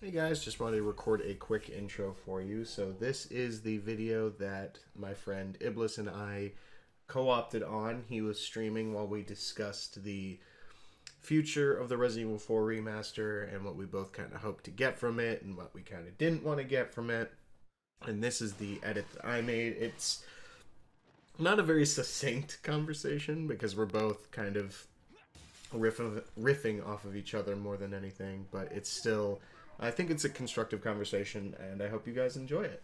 Hey guys, just wanted to record a quick intro for you. So this is the video that my friend Iblis and I co-opted on. He was streaming while we discussed the future of the Resident Evil 4 remaster and what we both kind of hoped to get from it and what we kind of didn't want to get from it. And this is the edit that I made. It's not a very succinct conversation because we're both kind of riffing off of each other more than anything, but it's still... I think it's a constructive conversation, and I hope you guys enjoy it.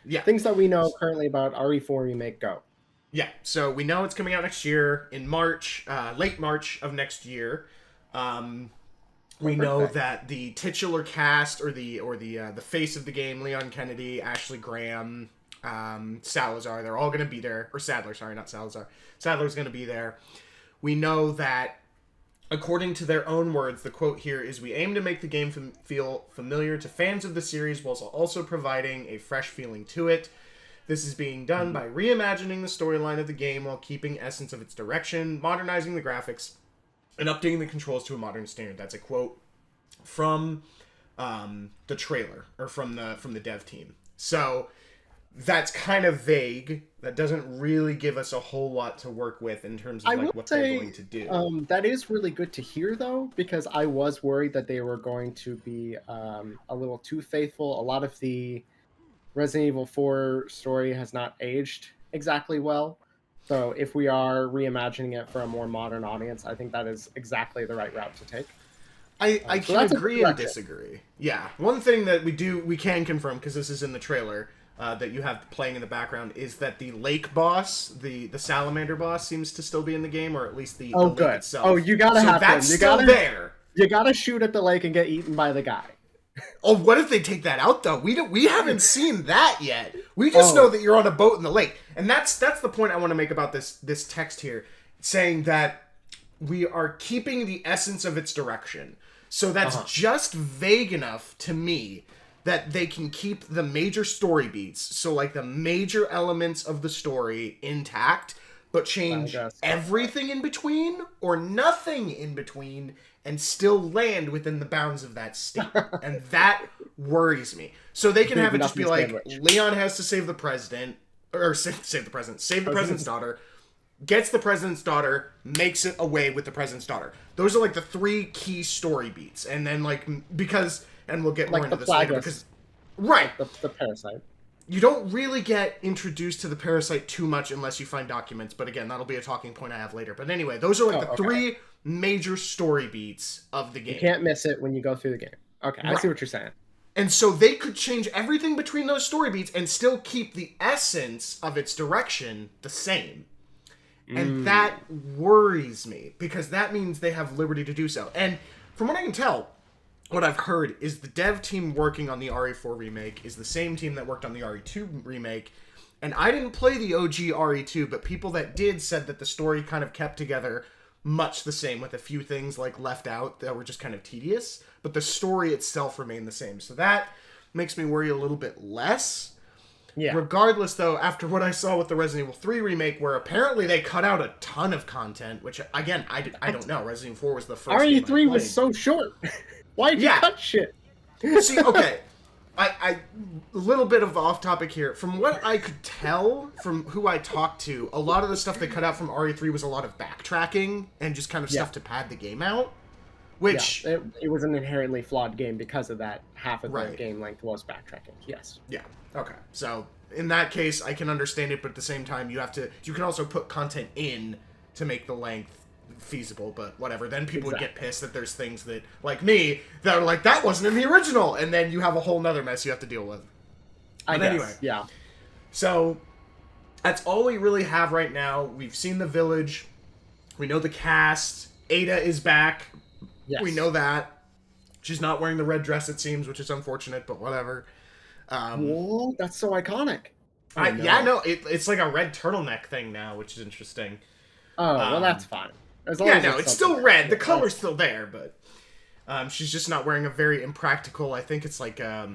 Yeah. Things that we know currently about RE4 Remake, go. Yeah, so we know it's coming out next year, in March, late March of next year. We know that the titular cast, or the face of the game, Leon Kennedy, Ashley Graham, Salazar, they're all going to be there. Or Sadler, sorry, not Salazar. Sadler's going to be there. We know that, according to their own words, the quote here is, "We aim to make the game feel familiar to fans of the series whilst also providing a fresh feeling to it. This is being done by reimagining the storyline of the game while keeping essence of its direction, modernizing the graphics, and updating the controls to a modern standard." That's a quote from the trailer, or from the dev team. So that's kind of vague. That doesn't really give us a whole lot to work with in terms of like what they're going to do. That is really good to hear, though, because I was worried that they were going to be a little too faithful. A lot of the Resident Evil 4 story has not aged exactly well. So if we are reimagining it for a more modern audience, I think that is exactly the right route to take. I can agree and disagree. Yeah. One thing that we can confirm, because this is in the trailer, that you have playing in the background, is that the lake boss, the salamander boss, seems to still be in the game, or at least the lake itself. Oh, you gotta have that's him. Still there. You gotta shoot at the lake and get eaten by the guy. Oh, what if they take that out though? We haven't seen that yet. We just know that you're on a boat in the lake, and that's the point I want to make about this text here, saying that we are keeping the essence of its direction. So that's just vague enough to me that they can keep the major story beats, so like the major elements of the story, intact, but change everything in between or nothing in between and still land within the bounds of that state. And that worries me. So they can have it just be like, Leon has to save the president, or save the president's daughter, gets the president's daughter, makes it away with the president's daughter. Those are like the three key story beats. And then like, because... and we'll get more into this later, because the parasite. You don't really get introduced to the parasite too much unless you find documents, but again, that'll be a talking point I have later. But anyway, those are like the three major story beats of the game. You can't miss it when you go through the game. Okay, I see what you're saying. And so they could change everything between those story beats and still keep the essence of its direction the same. And that worries me, because that means they have liberty to do so. And from what I can tell, what I've heard is the dev team working on the RE4 remake is the same team that worked on the RE2 remake. And I didn't play the OG RE2, but people that did said that the story kind of kept together much the same, with a few things like left out that were just kind of tedious. But the story itself remained the same. So that makes me worry a little bit less. Yeah. Regardless, though, after what I saw with the Resident Evil 3 remake, where apparently they cut out a ton of content, which, again, I don't know. Resident Evil 4 was the first RE3 was so short. Why'd you cut shit? See, okay. A little bit of off topic here. From what I could tell from who I talked to, a lot of the stuff they cut out from RE3 was a lot of backtracking and just kind of stuff to pad the game out. Which it was an inherently flawed game because of that. Half of the game length was backtracking. Yes. Yeah. Okay. So in that case, I can understand it, but at the same time, you can also put content in to make the length feasible, but whatever. Then people would get pissed that there's things that, like me, that are like, that wasn't in the original, and then you have a whole nother mess you have to deal with. But anyway, so that's all we really have right now. We've seen the village. We know the cast. Ada is back. Yes. We know that. She's not wearing the red dress, it seems, which is unfortunate, but whatever. Whoa, that's so iconic. It's like a red turtleneck thing now, which is interesting. Oh, well, that's fine. It's still red. The color's still there, but she's just not wearing a very impractical, I think it's like, I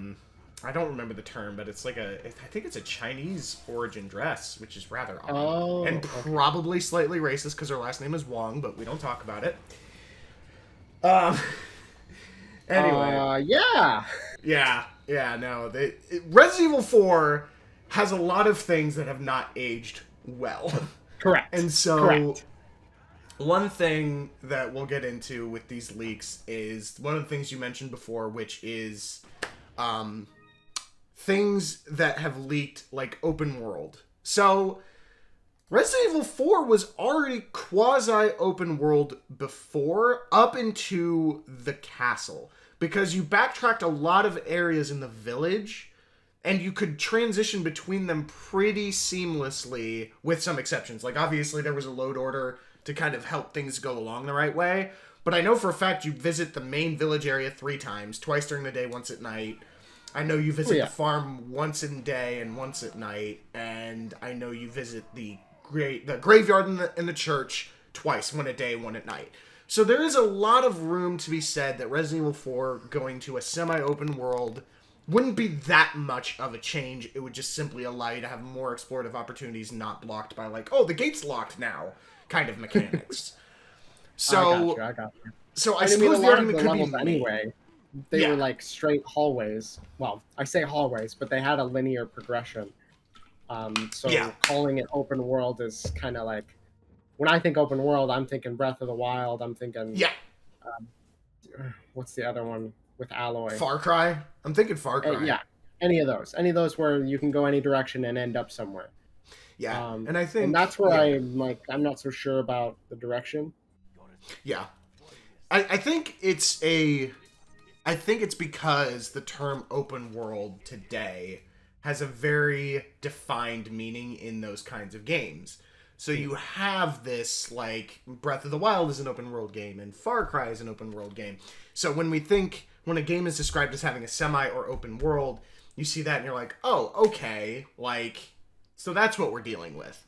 don't remember the term, but it's like I think it's a Chinese origin dress, which is rather odd. And probably slightly racist because her last name is Wong, but we don't talk about it. Anyway, Yeah. no. Resident Evil 4 has a lot of things that have not aged well. Correct. And so, Correct. one thing that we'll get into with these leaks is one of the things you mentioned before, which is things that have leaked, like open world. So, Resident Evil 4 was already quasi-open world before, up into the castle. Because you backtracked a lot of areas in the village, and you could transition between them pretty seamlessly, with some exceptions. Like, obviously, there was a load order to kind of help things go along the right way. But I know for a fact you visit the main village area 3 times, twice during the day, once at night. I know you visit the farm once in the day and once at night, and I know you visit the graveyard in the church twice, one a day, one at night. So there is a lot of room to be said that Resident Evil 4 going to a semi-open world wouldn't be that much of a change. It would just simply allow you to have more explorative opportunities not blocked by, like, oh, the gate's locked now kind of mechanics. So I got you. So I suppose the argument could be levels anyway. They were like straight hallways. Well, I say hallways, but they had a linear progression. Calling it open world is kind of like, when I think open world, I'm thinking Breath of the Wild. I'm thinking what's the other one with Aloy? Far Cry. I'm thinking Far Cry. Any of those where you can go any direction and end up somewhere. And I think that's where I'm not so sure about the direction. I think it's because the term open world today has a very defined meaning in those kinds of games. So you have this, like, Breath of the Wild is an open world game, and Far Cry is an open world game. So when a game is described as having a semi or open world, you see that and you're like, oh, okay, like, so that's what we're dealing with.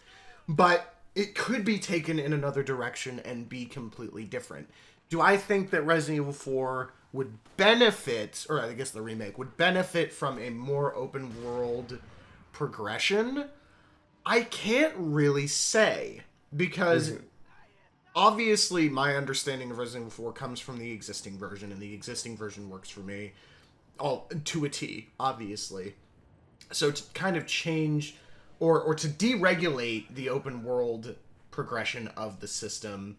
But it could be taken in another direction and be completely different. Do I think that Resident Evil 4 would benefit, or I guess the remake, would benefit from a more open world progression? I can't really say, because obviously my understanding of Resident Evil 4 comes from the existing version, and the existing version works for me to a T, obviously. So to kind of change, or to deregulate the open world progression of the system,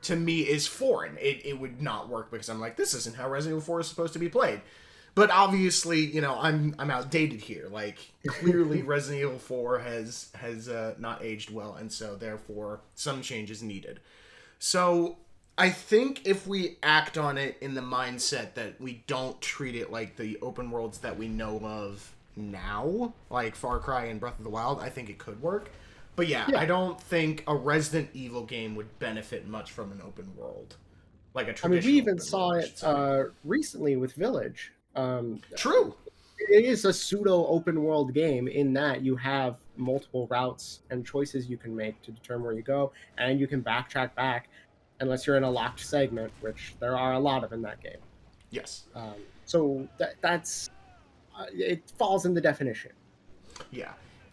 to me, is foreign. It would not work, because I'm like, this isn't how Resident Evil 4 is supposed to be played. But obviously, I'm outdated here. Like, clearly Resident Evil 4 has not aged well, and so therefore some change is needed. So I think if we act on it in the mindset that we don't treat it like the open worlds that we know of now, like Far Cry and Breath of the Wild, I think it could work. But I don't think a Resident Evil game would benefit much from an open world, like a traditional. We even saw it recently with Village. True. It is a pseudo open world game in that you have multiple routes and choices you can make to determine where you go, and you can backtrack back unless you're in a locked segment, which there are a lot of in that game. Yes. So that's it falls in the definition. Yeah.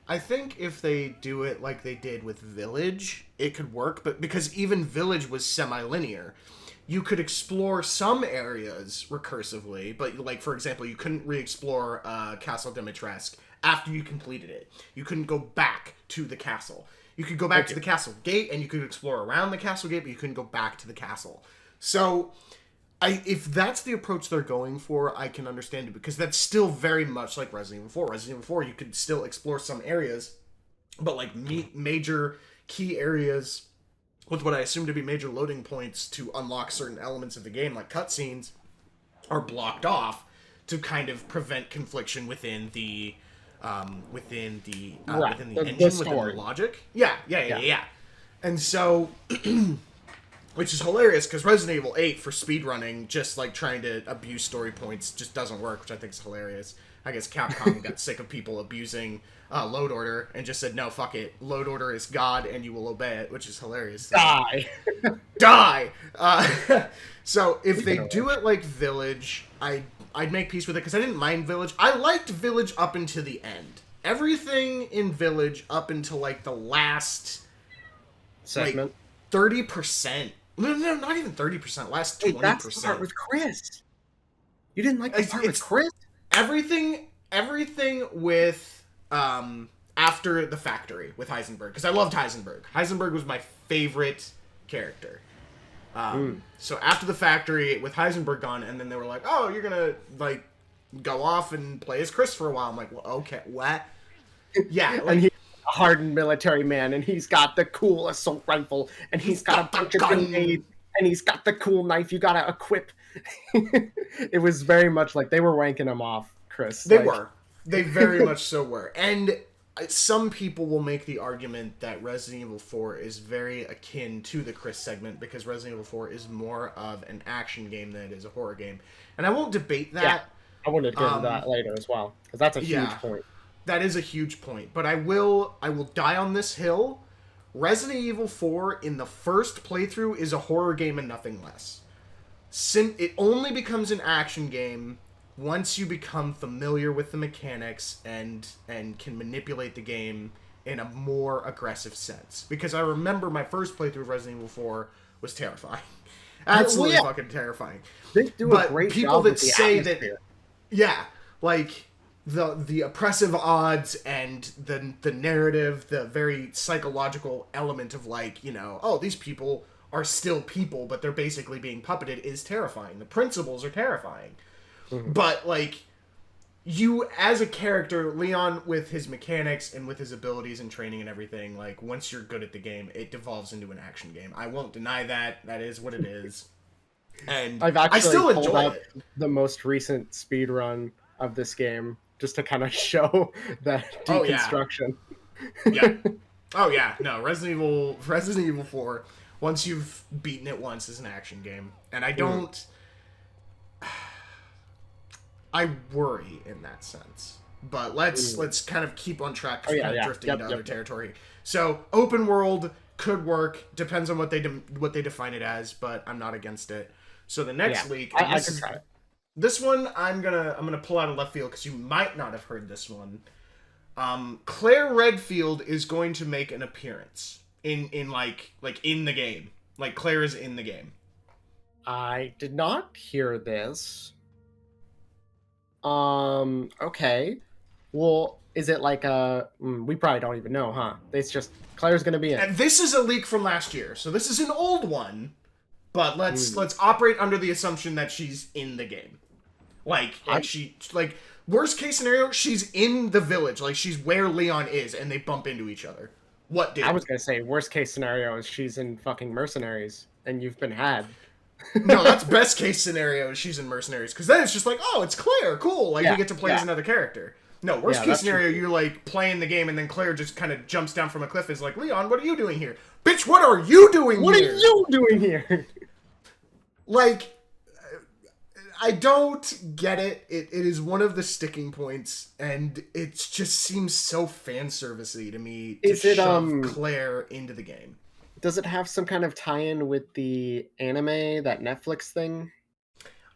I think if they do it like they did with Village, it could work, but because even Village was semi-linear, you could explore some areas recursively, but, like, for example, you couldn't re-explore Castle Dimitrescu after you completed it. You couldn't go back to the castle. You could go back to the castle gate, and you could explore around the castle gate, but you couldn't go back to the castle. So, if that's the approach they're going for, I can understand it, because that's still very much like Resident Evil 4. Resident Evil 4, you could still explore some areas, but, like, major key areas with what I assume to be major loading points to unlock certain elements of the game, like cutscenes, are blocked off to kind of prevent confliction within the engine, within the logic. Yeah. And so, which is hilarious, because Resident Evil 8 for speedrunning, just like trying to abuse story points, just doesn't work, which I think is hilarious. I guess Capcom got sick of people abusing load order and just said, no, fuck it. Load order is God and you will obey it, which is hilarious. Die! So if they do it like Village, I'd make peace with it, because I didn't mind Village. I liked Village up until the end. Everything in Village up until, like, the last segment. Like, 30%. No, not even 30%. Last 20%. That's the part with Chris. You didn't like the part with Chris? Everything with after the factory with Heisenberg, because I loved Heisenberg. Heisenberg was my favorite character. So after the factory with Heisenberg gone, and then they were like, "Oh, you're gonna like go off and play as Chris for a while." I'm like, "Well, okay, what?" Yeah, like, and he's a hardened military man, and he's got the cool assault rifle, and he's got a bunch of grenades, and he's got the cool knife you gotta equip. It was very much like they were wanking him off, Chris. They were. They very much so were. And some people will make the argument that Resident Evil 4 is very akin to the Chris segment because Resident Evil 4 is more of an action game than it is a horror game. And I won't debate that. Yeah, I wanted to get into that later as well, because that's a huge point. That is a huge point. But I will die on this hill. Resident Evil 4 in the first playthrough is a horror game and nothing less. It only becomes an action game once you become familiar with the mechanics and can manipulate the game in a more aggressive sense. Because I remember my first playthrough of Resident Evil 4 was terrifying. Absolutely fucking terrifying. They do a great job with the atmosphere. Like the oppressive odds and the narrative, the very psychological element of like, you know, oh, these people are still people, but they're basically being puppeted is terrifying. The principles are terrifying. But, like, you, as a character, Leon, with his mechanics and with his abilities and training and everything, like, once you're good at the game, it devolves into an action game. I won't deny that. That is what it is. And I still enjoy it. The most recent speed run of this game, just to kind of show that deconstruction. Oh, yeah. No, Resident Evil 4, once you've beaten it once, is an action game. And I don't... I worry in that sense, but let's kind of keep on track because we're drifting into other territory. So open world could work, depends on what they define it as, but I'm not against it. So the next leak, I can try it. This one I'm gonna pull out of left field because you might not have heard this one. Claire Redfield is going to make an appearance in like in the game. Like Claire is in the game. I did not hear this. Okay. Well, is it like we probably don't even know, huh? It's just Claire's gonna be in. And this is a leak from last year, so this is an old one. But let's operate under the assumption that she's in the game. Like worst case scenario, she's in the village, like she's where Leon is, and they bump into each other. What dude? I was gonna say worst case scenario is she's in fucking Mercenaries, and you've been had. No, that's best case scenario. She's in Mercenaries because then it's just like, oh, it's Claire, cool. Like you get to play as another character. No, worst case scenario, you're like playing the game and then Claire just kind of jumps down from a cliff. And is like, Leon, what are you doing here? Bitch, what are you doing here? What are you doing here? Like, I don't get it. It is one of the sticking points, and it just seems so fan servicey to me to shove Claire into the game. Does it have some kind of tie-in with the anime, that Netflix thing?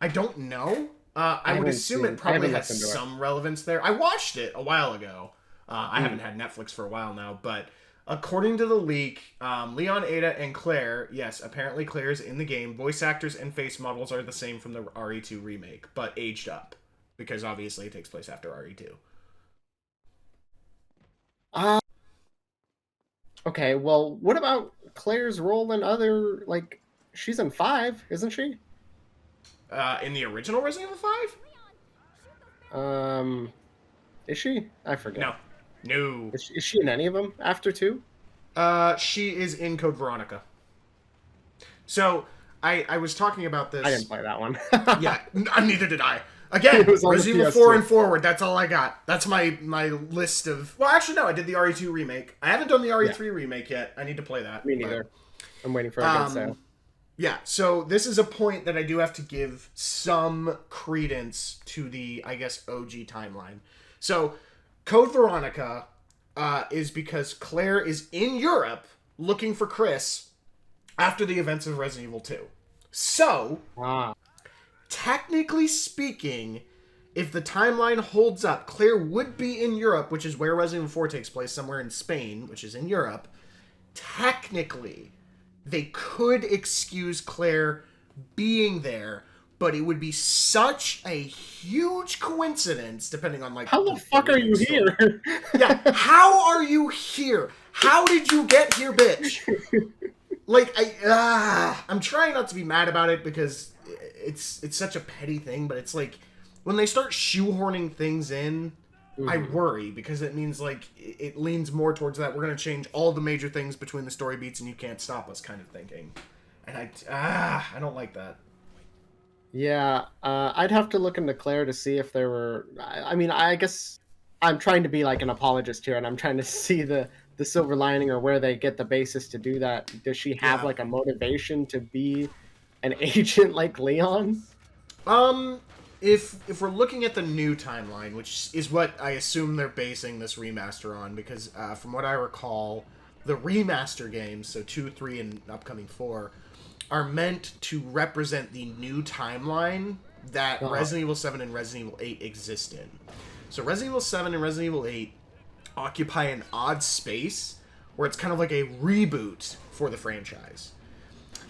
I don't know. I would assume it probably has some relevance there. I watched it a while ago. I haven't had Netflix for a while now, but according to the leak, Leon, Ada, and Claire, yes, apparently Claire is in the game. Voice actors and face models are the same from the RE2 remake, but aged up, because obviously it takes place after RE2. Okay, well, what about Claire's role in other, like, she's in 5, isn't she? In the original Resident Evil 5? Is she? I forget. No. Is she in any of them after 2? She is in Code Veronica. So, I was talking about this... I didn't play that one. Yeah, neither did I. Again, Resident Evil 4 and forward, that's all I got. That's my list of... Well, actually, no, I did the RE2 remake. I haven't done the RE3 remake yet. I need to play that. Me neither. I'm waiting for a good sale. Yeah, so this is a point that I do have to give some credence to the, I guess, OG timeline. So, Code Veronica is because Claire is in Europe looking for Chris after the events of Resident Evil 2. So... technically speaking, if the timeline holds up, Claire would be in Europe, which is where Resident Evil 4 takes place, somewhere in Spain, which is in Europe. Technically, they could excuse Claire being there, but it would be such a huge coincidence, depending on like how the fuck are you here? Yeah, how are you here? How did you get here, bitch? Like, I'm trying not to be mad about it because it's such a petty thing, but it's like when they start shoehorning things in, I worry because it means like it leans more towards that we're gonna change all the major things between the story beats and you can't stop us kind of thinking, and I don't like that. Yeah, I'd have to look into Claire to see if there were. I mean, I guess I'm trying to be like an apologist here, and I'm trying to see the silver lining or where they get the basis to do that. Does she have like a motivation to be an agent like Leon? If we're looking at the new timeline, which is what I assume they're basing this remaster on, because from what I recall, the remaster games, so 2, 3, and upcoming 4, are meant to represent the new timeline that Resident Evil 7 and Resident Evil 8 exist in. So Resident Evil 7 and Resident Evil 8 occupy an odd space where it's kind of like a reboot for the franchise.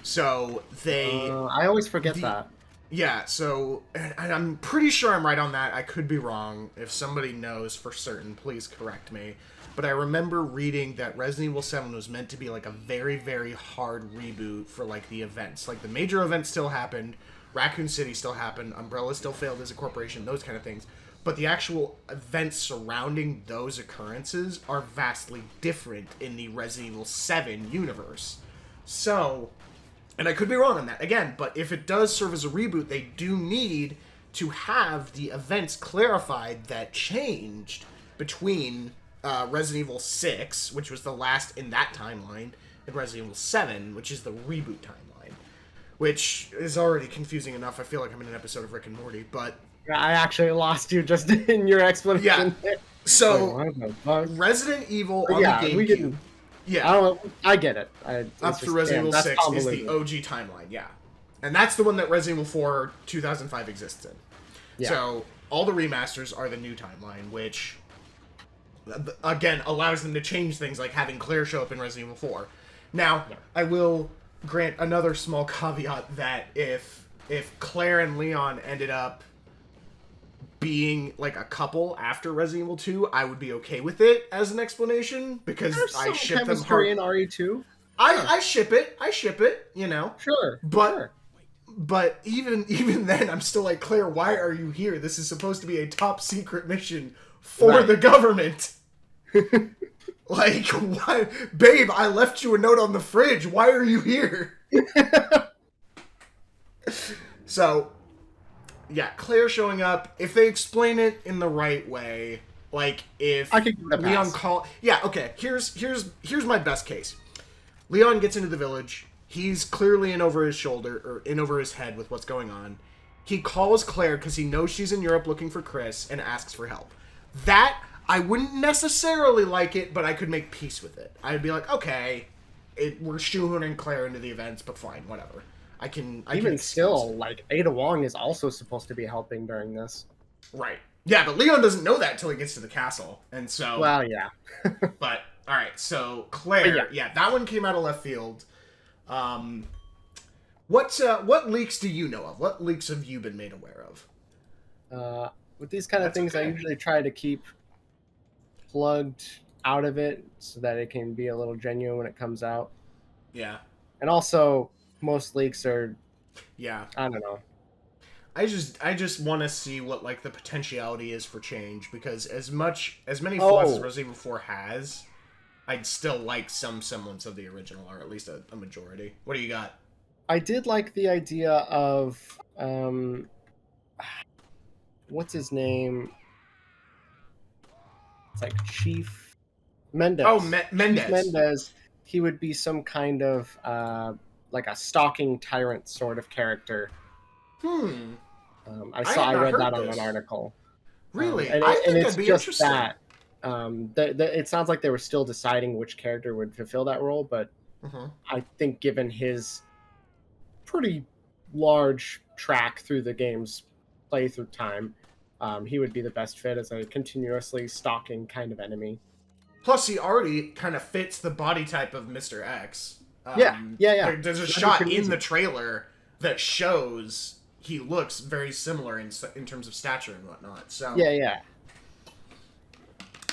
So they... I always forget that. Yeah, so and I'm pretty sure I'm right on that. I could be wrong. If somebody knows for certain, please correct me. But I remember reading that Resident Evil 7 was meant to be like a very, very hard reboot for like the events. Like the major events still happened, Raccoon City still happened, Umbrella still failed as a corporation, those kind of things. But the actual events surrounding those occurrences are vastly different in the Resident Evil 7 universe. So, and I could be wrong on that, again, but if it does serve as a reboot, they do need to have the events clarified that changed between Resident Evil 6, which was the last in that timeline, and Resident Evil 7, which is the reboot timeline. Which is already confusing enough. I feel like I'm in an episode of Rick and Morty, but... I actually lost you just in your explanation. Yeah. So, Resident Evil on the GameCube... Yeah. I get it. Up through Resident Evil 6 is the OG timeline, yeah. And that's the one that Resident Evil 4 2005 exists in. Yeah. So, all the remasters are the new timeline, which... again, allows them to change things like having Claire show up in Resident Evil 4. Now, I will grant another small caveat that if Claire and Leon ended up being like a couple after Resident Evil 2, I would be okay with it as an explanation because I ship them hard. In RE2? I ship it, you know. Sure. But even then, I'm still like, Claire, why are you here? This is supposed to be a top secret mission for the government. Like, why? Babe, I left you a note on the fridge. Why are you here? So, yeah, Claire showing up. If they explain it in the right way, like if I could Leon yeah, okay. Here's my best case. Leon gets into the village. He's clearly in over his shoulder or in over his head with what's going on. He calls Claire because he knows she's in Europe looking for Chris and asks for help. That, I wouldn't necessarily like it, but I could make peace with it. I'd be like, okay, we're shoehorning Claire into the events, but fine, whatever. I can still, like, Ada Wong is also supposed to be helping during this. Right. Yeah, but Leon doesn't know that until he gets to the castle, and so... Well, yeah. But, alright, so Claire, yeah, that one came out of left field. What leaks do you know of? What leaks have you been made aware of? With these kind of things, okay. I usually try to keep plugged out of it so that it can be a little genuine when it comes out. Yeah. And also, most leaks are... Yeah. I don't know. I just want to see what, like, the potentiality is for change, because as many flaws as Resident Evil 4 has, I'd still like some semblance of the original, or at least a majority. What do you got? I did like the idea of... what's his name? It's like Chief Mendez. Oh, Mendez. Chief Mendez. He would be some kind of like a stalking tyrant sort of character. I read that on an article. Really? And I think it's that'd be just interesting. That. It sounds like they were still deciding which character would fulfill that role, but I think given his pretty large track through the game's playthrough time, he would be the best fit as a continuously stalking kind of enemy. Plus, he already kind of fits the body type of Mr. X. Yeah. There's a shot in the trailer that shows he looks very similar in terms of stature and whatnot. So Yeah.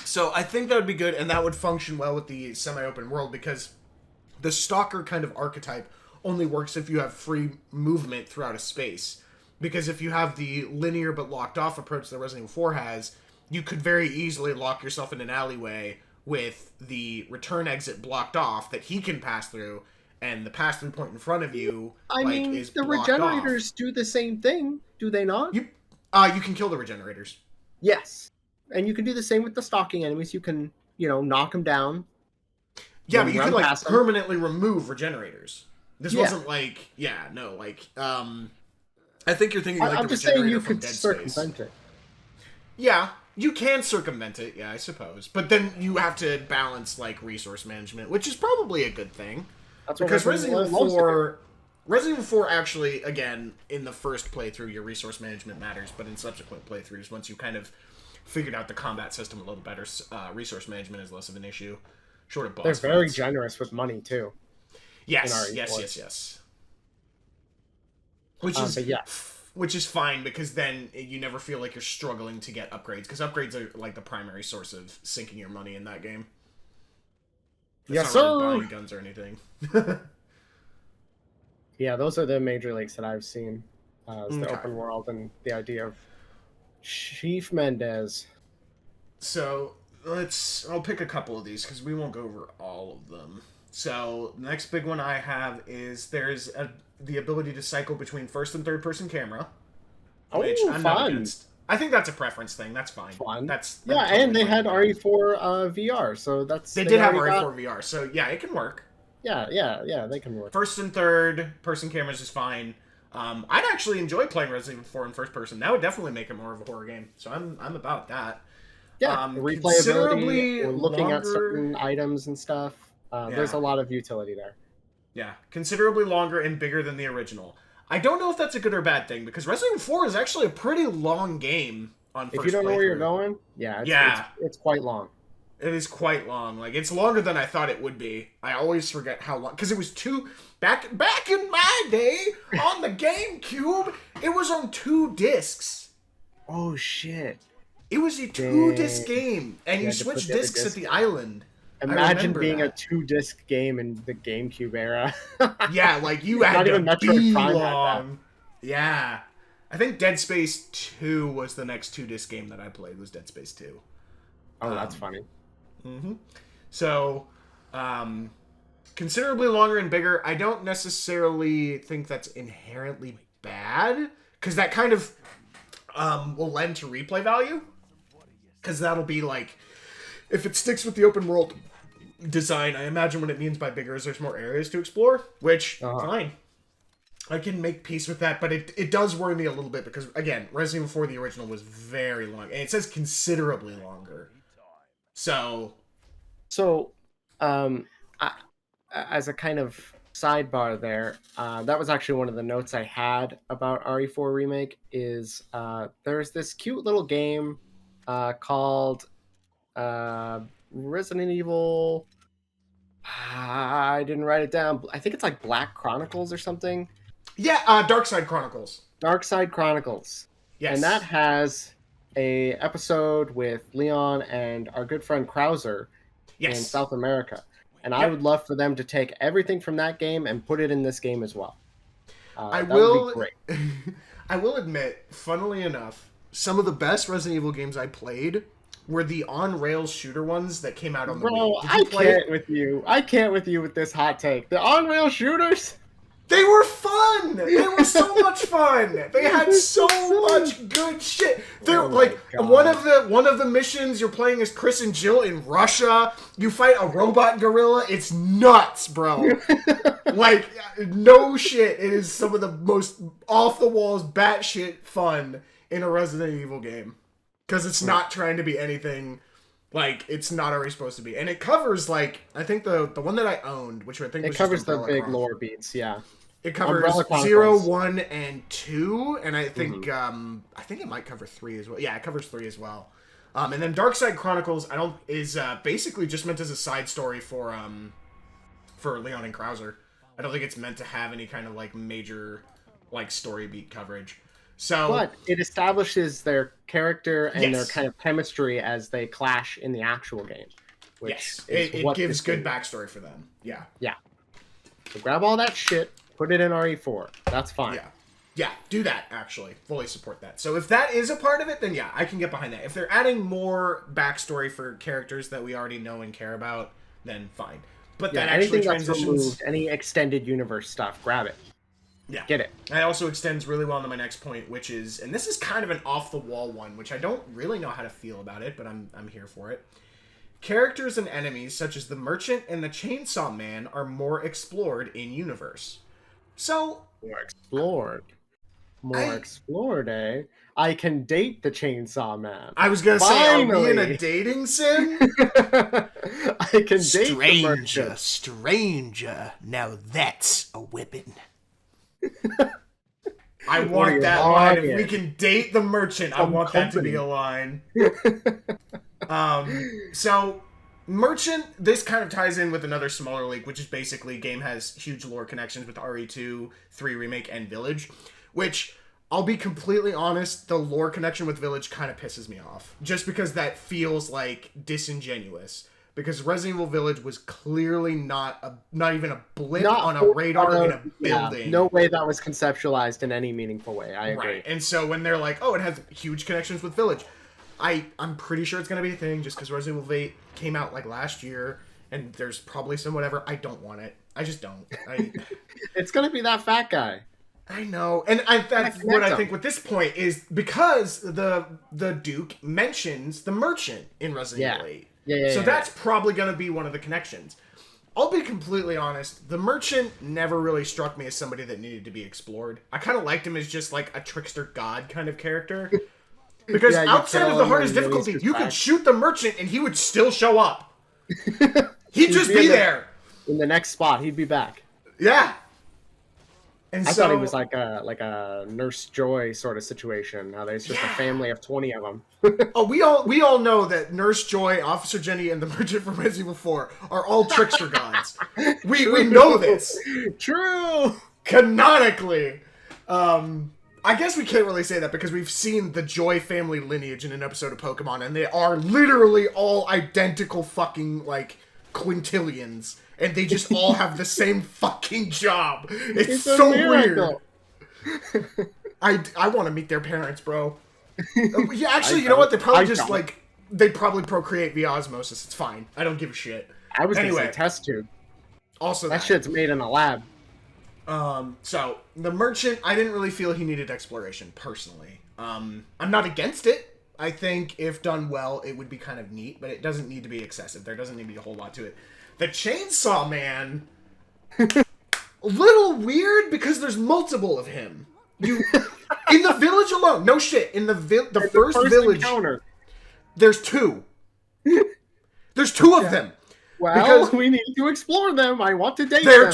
So I think that would be good, and that would function well with the semi-open world, because the stalker kind of archetype only works if you have free movement throughout a space. Because if you have the linear but locked off approach that Resident Evil 4 has, you could very easily lock yourself in an alleyway with the return exit blocked off that he can pass through, and the pass-through point in front of you is the blocked regenerators off. do the same thing, do they not? You can kill the regenerators. Yes. And you can do the same with the stalking enemies. You can, knock them down. Yeah, but you can, permanently remove regenerators. This wasn't I think you're thinking I'm the just saying you from could Dead circumvent Space. it. Yeah, you can circumvent it, yeah, I suppose. But then you have to balance, resource management, which is probably a good thing. That's because Resident Evil 4 actually, again, in the first playthrough, your resource management matters, but in subsequent playthroughs, once you kind of figured out the combat system a little better, resource management is less of an issue. Short of boss They're very fights. Generous with money, too. Yes. Which is fine, because then you never feel like you're struggling to get upgrades, because upgrades are the primary source of sinking your money in that game. It's not really buying guns or anything. Yeah, those are the major leaks that I've seen. The open world and the idea of Chief Mendez. So I'll pick a couple of these because we won't go over all of them. So the next big one I have is there's the ability to cycle between first and third person camera. Which I'm not against. I think that's a preference thing. That's fine. That's totally and they had RE4 VR, so they did have RE4 VR, so yeah, it can work. Yeah, they can work. First and third person cameras is fine. I'd actually enjoy playing Resident Evil 4 in first person. That would definitely make it more of a horror game. So I'm about that. Yeah, replayability, or looking at certain items and stuff. There's a lot of utility there. Yeah, considerably longer and bigger than the original. I don't know if that's a good or bad thing, because Resident Evil 4 is actually a pretty long game on first If you don't know where you're going, it's quite long. It is quite long. It's longer than I thought it would be. I always forget how long, because it was back in my day on the GameCube, it was on 2 discs. Oh shit! It was a 2-disc game, and you switched discs at the island. Imagine being a 2-disc game in the GameCube era. Yeah, you had to be long. Yeah. I think Dead Space 2 was the next 2-disc game that I played, was Dead Space 2. Oh, that's funny. Mm-hmm. So, considerably longer and bigger. I don't necessarily think that's inherently bad, because that kind of will lend to replay value. Because that'll be if it sticks with the open world design, I imagine what it means by bigger is there's more areas to explore, which, fine. I can make peace with that, but it does worry me a little bit, because, again, Resident Evil 4, the original, was very long. And it says considerably longer. So, as a kind of sidebar there, that was actually one of the notes I had about RE4 Remake, is there's this cute little game called Resident Evil... I didn't write it down. I think it's Black Chronicles or something. Yeah, Dark Side Chronicles. Dark Side Chronicles. Yes. And that has a episode with Leon and our good friend Krauser in South America. And I would love for them to take everything from that game and put it in this game as well. That would be great. I will admit, funnily enough, some of the best Resident Evil games I played were the on-rails shooter ones that came out on the Wii. I can't with you with this hot take. The on-rail shooters? They were fun! They were so much fun! They had so much good shit! They're one of the missions, you're playing as Chris and Jill in Russia. You fight a robot gorilla. It's nuts, bro. No shit. It is some of the most off-the-walls, batshit fun in a Resident Evil game. Because it's not trying to be anything it's not already supposed to be. And it covers, I think the one that I owned, which I think it covers the big lore beats, yeah. It covers 0, 1, and 2, and I think I think it might cover 3 as well. Yeah, it covers 3 as well. And then Dark Side Chronicles is basically just meant as a side story for Leon and Krauser. I don't think it's meant to have any kind of major story beat coverage. So, but it establishes their character and their yes. kind of chemistry as they clash in the actual game, which Yes, is it what gives this good game is. backstory for them. Yeah. Yeah. So grab all that shit, put it in RE4. That's fine. Yeah. Yeah, do that, actually. Fully support that. So if that is a part of it, then yeah, I can get behind that. If they're adding more backstory for characters that we already know and care about, then fine. But Yeah, that actually anything that's transitions... removed, any extended universe stuff, grab it. Yeah. Get it. That also extends really well into my next point, which is... And this is kind of an off-the-wall one, which I don't really know how to feel about it, but I'm here for it. Characters and enemies, such as the Merchant and the Chainsaw Man, are more explored in universe. So... More explored, eh? I can date the Chainsaw Man. I was gonna say, are we in a dating sim? I can date the Merchant. Stranger. Now that's a weapon. I want that line. If we can date the Merchant, I want that to be a line. So, Merchant, this kind of ties in with another smaller leak, which is basically game has huge lore connections with RE2, 3 Remake, and Village, which, I'll be completely honest, the lore connection with Village kind of pisses me off. Just because that feels, like, disingenuous. Because Resident Evil Village was clearly not even a blip on a radar in a building. Yeah, no way that was conceptualized in any meaningful way. I agree. Right. And so when they're like, oh, it has huge connections with Village, I'm pretty sure it's going to be a thing just because Resident Evil 8 came out like last year and there's probably some whatever. I don't want it. I just don't. It's going to be that fat guy. I know. And that's what I think with this point is because the Duke mentions the Merchant in Resident Evil 8. So that's probably going to be one of the connections. I'll be completely honest. The Merchant never really struck me as somebody that needed to be explored. I kind of liked him as just like a trickster god kind of character. Because outside of the hardest difficulty, you could shoot the Merchant and he would still show up. He'd just be there. In the next spot, he'd be back. Yeah. And I thought he was like a Nurse Joy sort of situation. How there's just a family of 20 of them. Oh, we all know that Nurse Joy, Officer Jenny, and the Merchant from Resident Evil 4 are all trickster gods. We know this. True. Canonically. I guess we can't really say that because we've seen the Joy family lineage in an episode of Pokemon, and they are literally all identical fucking, like, quintillions. And they just all have the same fucking job. It's so weird. I want to meet their parents, bro. Yeah, actually, you know what? They probably they probably procreate via osmosis. It's fine. I don't give a shit. I was gonna say test tube. Also, that shit's made in a lab. So the Merchant, I didn't really feel he needed exploration personally. I'm not against it. I think if done well, it would be kind of neat, but it doesn't need to be excessive. There doesn't need to be a whole lot to it. The Chainsaw Man, a little weird because there's multiple of him. In the village alone, no shit. In the first village encounter, there's 2. There's 2 of them. Well, because we need to explore them. I want to date them.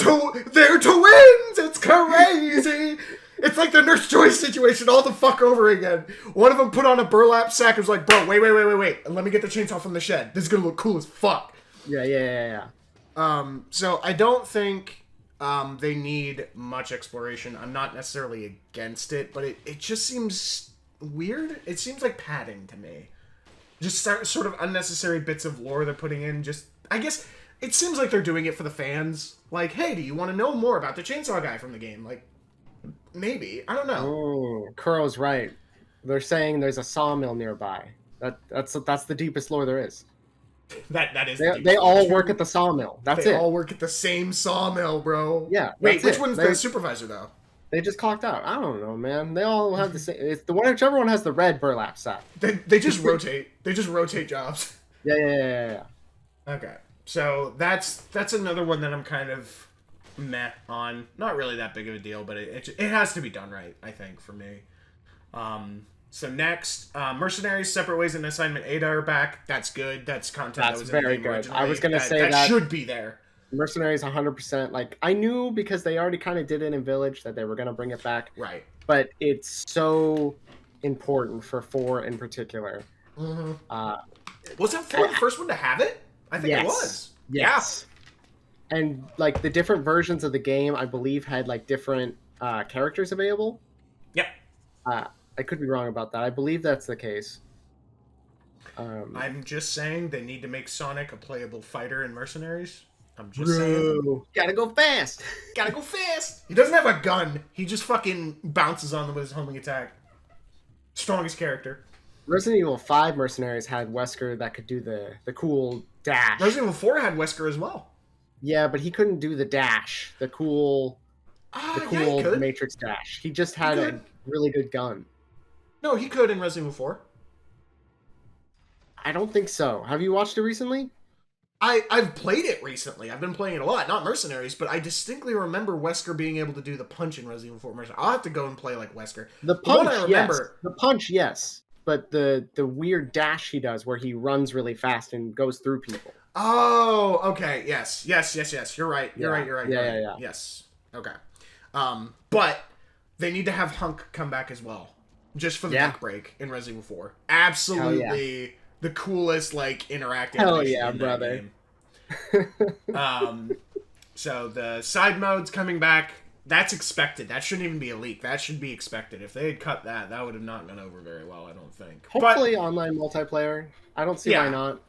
They're twins. It's crazy. It's like the Nurse Joy situation all the fuck over again. One of them put on a burlap sack and was like, bro, wait. Let me get the chainsaw from the shed. This is going to look cool as fuck. Yeah. So I don't think they need much exploration. I'm not necessarily against it, but it just seems weird. It seems like padding to me. Just sort of unnecessary bits of lore they're putting in. I guess it seems like they're doing it for the fans. Like, hey, do you want to know more about the chainsaw guy from the game? Like, maybe. I don't know. Oh, Kuro's right. They're saying there's a sawmill nearby. That's the deepest lore there is. That is. They all work at the sawmill. They all work at the same sawmill, bro. Yeah. Wait, which one's the supervisor though? They just clocked out. I don't know, man. They all have the same. It's whichever one has the red burlap sack. They just rotate. They just rotate jobs. Yeah. Okay, so that's another one that I'm kind of meh on. Not really that big of a deal, but it has to be done right, I think, for me. So next, Mercenaries, Separate Ways, and Assignment Ada are back. That's good. That's content that was very in the game good. originally. I was going to say that should be there. Mercenaries 100%. Like, I knew because they already kind of did it in Village that they were going to bring it back. Right. But it's so important for 4 in particular. Mm-hmm. Was that 4 the first one to have it? I think it was. Yes. Yeah. And, like, the different versions of the game, I believe, had, like, different characters available. Yep. I could be wrong about that. I believe that's the case. I'm just saying they need to make Sonic a playable fighter in Mercenaries. I'm just saying. Bro, gotta go fast. Gotta go fast. He doesn't have a gun. He just fucking bounces on them with his homing attack. Strongest character. Resident Evil 5 Mercenaries had Wesker that could do the cool dash. Resident Evil 4 had Wesker as well. Yeah, but he couldn't do the dash, the cool Matrix dash. He just had a really good gun. No, he could in Resident Evil 4. I don't think so. Have you watched it recently? I've played it recently. I've been playing it a lot. Not Mercenaries, but I distinctly remember Wesker being able to do the punch in Resident Evil 4 Mercenaries. I'll have to go and play like Wesker. The punch, yes. The punch, yes. But the weird dash he does where he runs really fast and goes through people. Oh, okay. Yes. You're right. You're right. Yeah. Yes. Okay. But they need to have Hunk come back as well. Just for the neck break in Resident Evil 4. Absolutely the coolest, like, interactive in that game. So the side mode's coming back. That's expected. That shouldn't even be a leak. That should be expected. If they had cut that, that would have not gone over very well, I don't think. Hopefully online multiplayer. I don't see why not.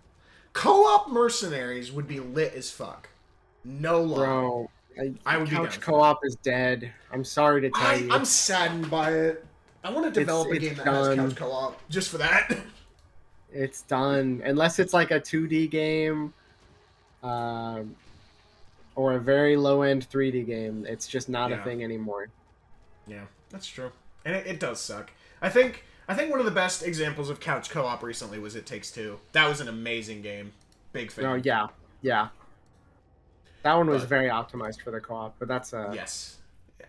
Co-op Mercenaries would be lit as fuck. No lie. Bro, I would couch co-op is dead. I'm sorry to tell you. I'm saddened by it. I want to develop a game that has couch co-op just for that. It's done. Unless it's like a 2D game or a very low-end 3D game. It's just not a thing anymore. Yeah, that's true. And it does suck. I think one of the best examples of couch co-op recently was It Takes Two. That was an amazing game. Big fan. Oh, yeah. That one was very optimized for the co-op, but that's yes.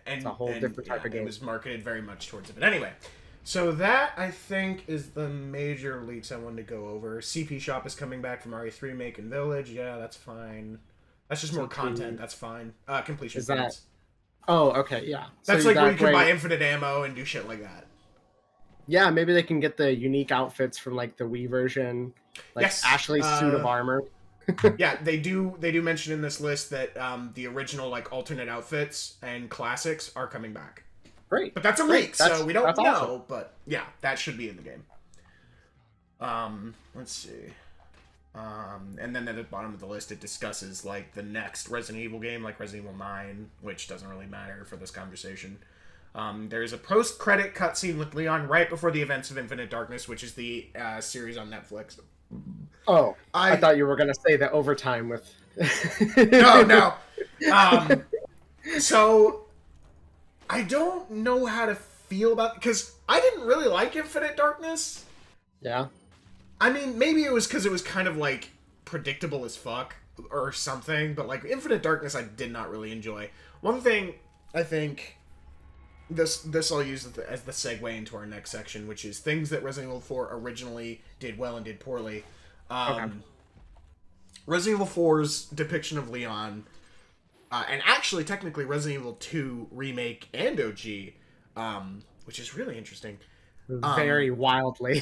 It's a whole different type of game. It was marketed very much towards it. But anyway, so that, I think, is the major leaks I wanted to go over. CP Shop is coming back from RE3 Remake and Village. Yeah, that's fine. That's just more content. That's fine. Completion is that? Oh, okay, yeah. That's so like where you can buy infinite ammo and do shit like that. Yeah, maybe they can get the unique outfits from like the Wii version, like Ashley's suit of armor. Yeah, they do mention in this list that the original like alternate outfits and classics are coming back. Great. But that's a leak, so we don't know. Awesome. But yeah, that should be in the game. Let's see. And then at the bottom of the list, it discusses like the next Resident Evil game, like Resident Evil 9, which doesn't really matter for this conversation. There's a post-credit cutscene with Leon right before the events of Infinite Darkness, which is the series on Netflix. Oh, I thought you were going to say the overtime with... No. So, I don't know how to feel about... Because I didn't really like Infinite Darkness. Yeah. I mean, maybe it was because it was kind of, like, predictable as fuck or something, but, like, Infinite Darkness I did not really enjoy. One thing, I think... This I'll use as the segue into our next section, which is things that Resident Evil 4 originally did well and did poorly. Resident Evil 4's depiction of Leon, and actually technically Resident Evil 2 Remake and OG, which is really interesting. Very wildly.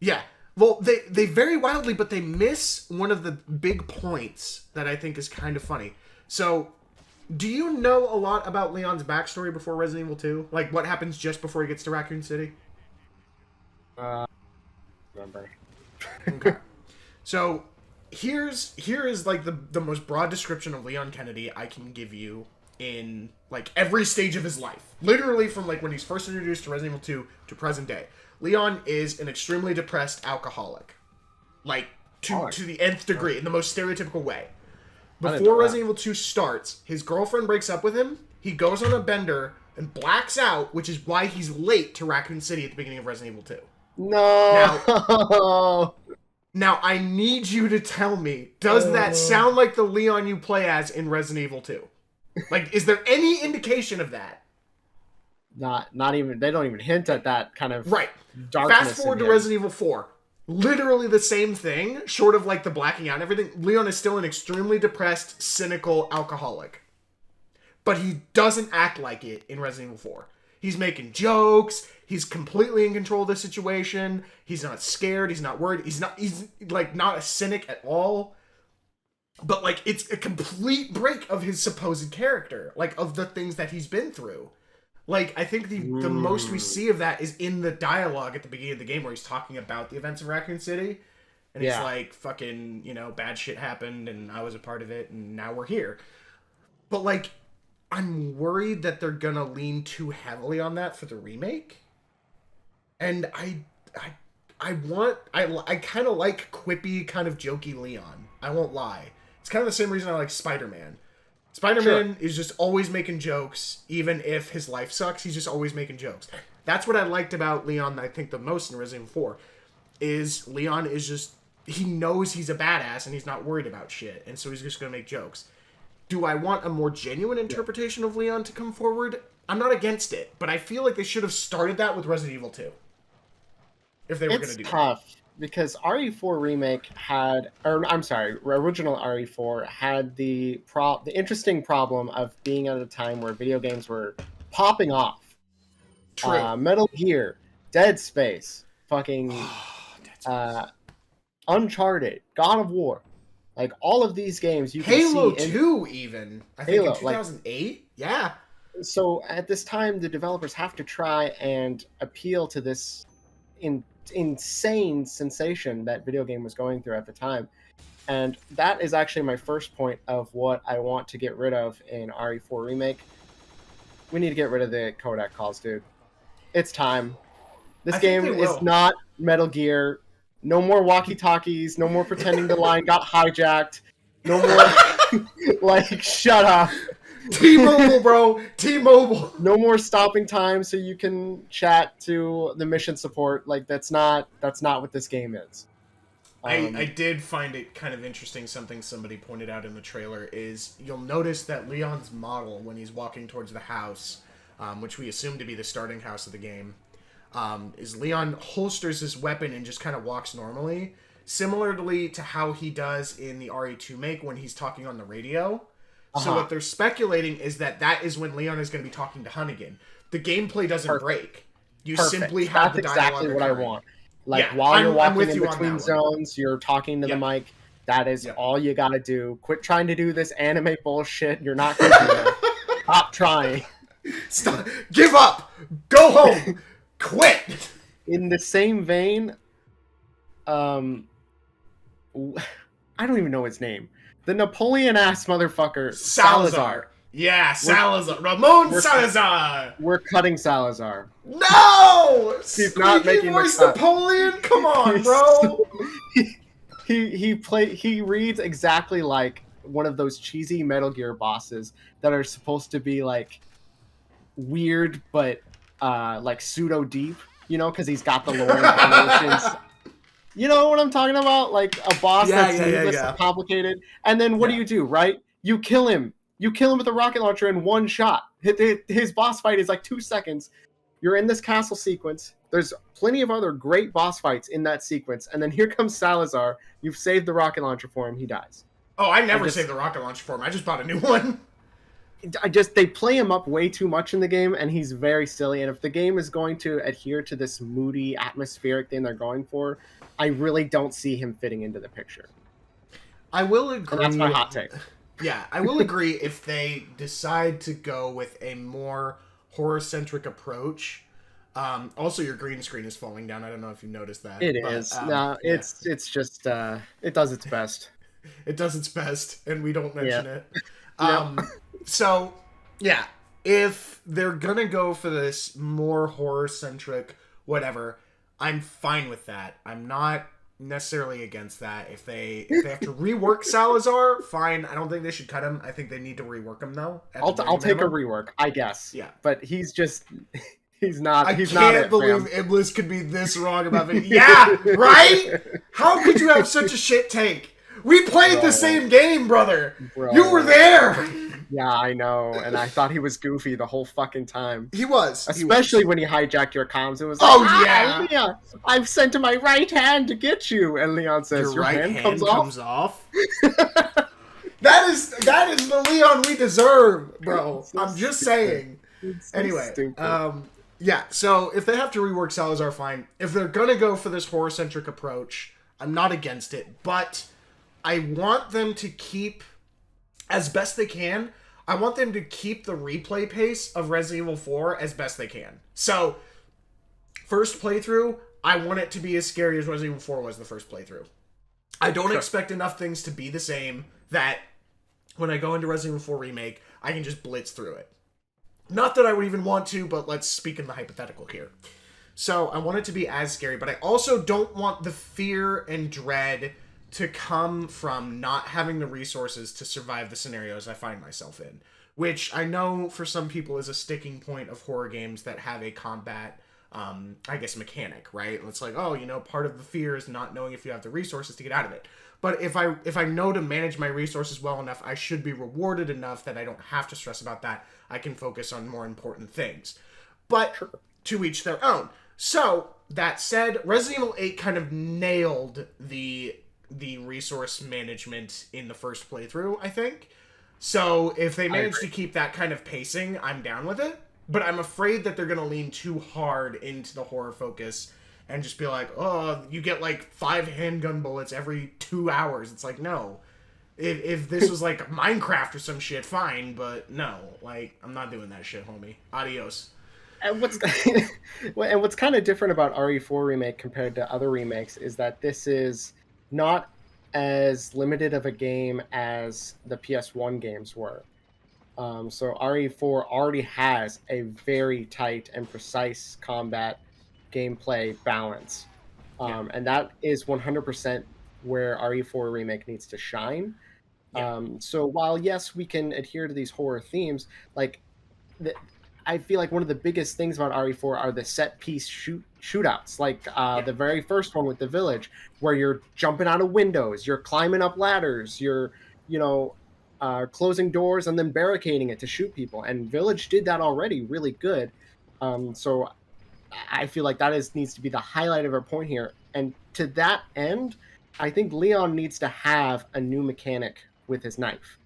Yeah. Well, they vary wildly, but they miss one of the big points that I think is kind of funny. So... Do you know a lot about Leon's backstory before Resident Evil 2? Like, what happens just before he gets to Raccoon City? Remember. Okay. So, here is like, the most broad description of Leon Kennedy I can give you in, like, every stage of his life. Literally from, like, when he's first introduced to Resident Evil 2 to present day. Leon is an extremely depressed alcoholic. Like, to the nth degree, in the most stereotypical way. Before Resident Evil 2 starts, his girlfriend breaks up with him, he goes on a bender, and blacks out, which is why he's late to Raccoon City at the beginning of Resident Evil 2. No! Now I need you to tell me, does that sound like the Leon you play as in Resident Evil 2? Like, is there any indication of that? Not even, they don't even hint at that kind of darkness. Fast forward to Resident Evil 4. Literally the same thing, short of like the blacking out and everything. Leon is still an extremely depressed, cynical alcoholic. But he doesn't act like it in Resident Evil 4. He's making jokes, he's completely in control of the situation, he's not scared, he's not worried, he's like not a cynic at all. But like it's a complete break of his supposed character, like of the things that he's been through. Like, I think the most we see of that is in the dialogue at the beginning of the game where he's talking about the events of Raccoon City. And he's like, fucking, you know, bad shit happened and I was a part of it and now we're here. But, like, I'm worried that they're gonna lean too heavily on that for the remake. And I kind of like quippy, kind of jokey Leon. I won't lie. It's kind of the same reason I like Spider-Man. Spider-Man is just always making jokes, even if his life sucks. He's just always making jokes. That's what I liked about Leon, I think, the most in Resident Evil 4, is Leon is just, he knows he's a badass and he's not worried about shit, and so he's just going to make jokes. Do I want a more genuine interpretation of Leon to come forward? I'm not against it, but I feel like they should have started that with Resident Evil 2. If they were going to do It's tough, because RE4 Remake had, or I'm sorry, original RE4 had the interesting problem of being at a time where video games were popping off. True. Metal Gear, Dead Space, fucking Uncharted, God of War. Like, all of these games you can Halo see... 2, even. I think in 2008? Like, yeah. So, at this time, the developers have to try and appeal to this insane sensation that video game was going through at the time. And that is actually my first point of what I want to get rid of in RE4 Remake. We need to get rid of the codec calls, dude. It's time. This game is not Metal Gear. No more walkie-talkies. No more pretending the line got hijacked. No more... like, shut up. T-Mobile, bro. T-Mobile. No more stopping time so you can chat to the mission support. Like, that's not what this game is. I did find it kind of interesting. Something somebody pointed out in the trailer is you'll notice that Leon's model, when he's walking towards the house, which we assume to be the starting house of the game, is Leon holsters his weapon and just kind of walks normally, similarly to how he does in the RE2 make when he's talking on the radio. So what they're speculating is that is when Leon is going to be talking to Hunnigan. The gameplay doesn't break. You simply have the dialogue. That's exactly what I want. Like, while you're walking in between zones, you're talking to the mic. That is all you gotta do. Quit trying to do this anime bullshit. You're not gonna do that. Stop trying. Stop. Give up. Go home. Quit. In the same vein, I don't even know his name. The Napoleon-ass motherfucker, Salazar. Yeah, Salazar. Ramon Salazar. We're cutting Salazar. No! He's not making voice Napoleon? Come on, bro. He reads exactly like one of those cheesy Metal Gear bosses that are supposed to be like weird but like pseudo deep, you know, because he's got the lore emotions. You know what I'm talking about? Like a boss that's needless and complicated. And then what do, right? You kill him. You kill him with a rocket launcher in one shot. His boss fight is like 2 seconds. You're in this castle sequence. There's plenty of other great boss fights in that sequence. And then here comes Salazar. You've saved the rocket launcher for him. He dies. Oh, I never saved the rocket launcher for him. I just bought a new one. They play him up way too much in the game, and he's very silly. And if the game is going to adhere to this moody, atmospheric thing they're going for, I really don't see him fitting into the picture. I will agree. And that's my hot take. Yeah, I will agree if they decide to go with a more horror-centric approach. Also, your green screen is falling down. I don't know if you noticed that. It is. No, it's just it does its best. It does its best, and we don't mention it. Yep. So, yeah, if they're gonna go for this more horror-centric whatever, I'm fine with that. I'm not necessarily against that. If they have to rework Salazar, fine. I don't think they should cut him. I think they need to rework him though. I'll take a rework, I guess. Yeah, but he's not. I can't believe Iblis could be this wrong about it. Yeah, right? How could you have such a shit take? We played the same game, brother. You were there. Yeah, I know, and I thought he was goofy the whole fucking time. He was. Especially when he hijacked your comms. It was like, yeah, I've sent to my right hand to get you. And Leon says, your right hand comes off? That is the Leon we deserve, bro. I'm just saying. Anyway, yeah, so if they have to rework Salazar, fine. If they're going to go for this horror-centric approach, I'm not against it, but I want them to keep, as best they can, I want them to keep the replay pace of Resident Evil 4 as best they can. So, first playthrough, I want it to be as scary as Resident Evil 4 was the first playthrough. I don't expect enough things to be the same that when I go into Resident Evil 4 Remake, I can just blitz through it. Not that I would even want to, but let's speak in the hypothetical here. So, I want it to be as scary, but I also don't want the fear and dread to come from not having the resources to survive the scenarios I find myself in. Which I know for some people is a sticking point of horror games that have a combat, I guess, mechanic, right? It's like, oh, part of the fear is not knowing if you have the resources to get out of it. But if I know to manage my resources well enough, I should be rewarded enough that I don't have to stress about that. I can focus on more important things. But to each their own. So, that said, Resident Evil 8 kind of nailed the resource management in the first playthrough, I think. So, if they manage to keep that kind of pacing, I'm down with it. But I'm afraid that they're going to lean too hard into the horror focus and just be like, oh, you get like 5 handgun bullets every 2 hours. It's like, no. If this was like Minecraft or some shit, fine, but no. Like, I'm not doing that shit, homie. Adios. And what's kind of different about RE4 Remake compared to other remakes is that this is not as limited of a game as the PS1 games were. So RE4 already has a very tight and precise combat gameplay balance. And that is 100% where RE4 Remake needs to shine. So while, yes, we can adhere to these horror themes, like, I feel like one of the biggest things about RE4 are the set-piece shootouts, like the very first one with the village, where you're jumping out of windows, you're climbing up ladders, you're, closing doors and then barricading it to shoot people. And Village did that already really good. So I feel like that needs to be the highlight of our point here. And to that end, I think Leon needs to have a new mechanic with his knife.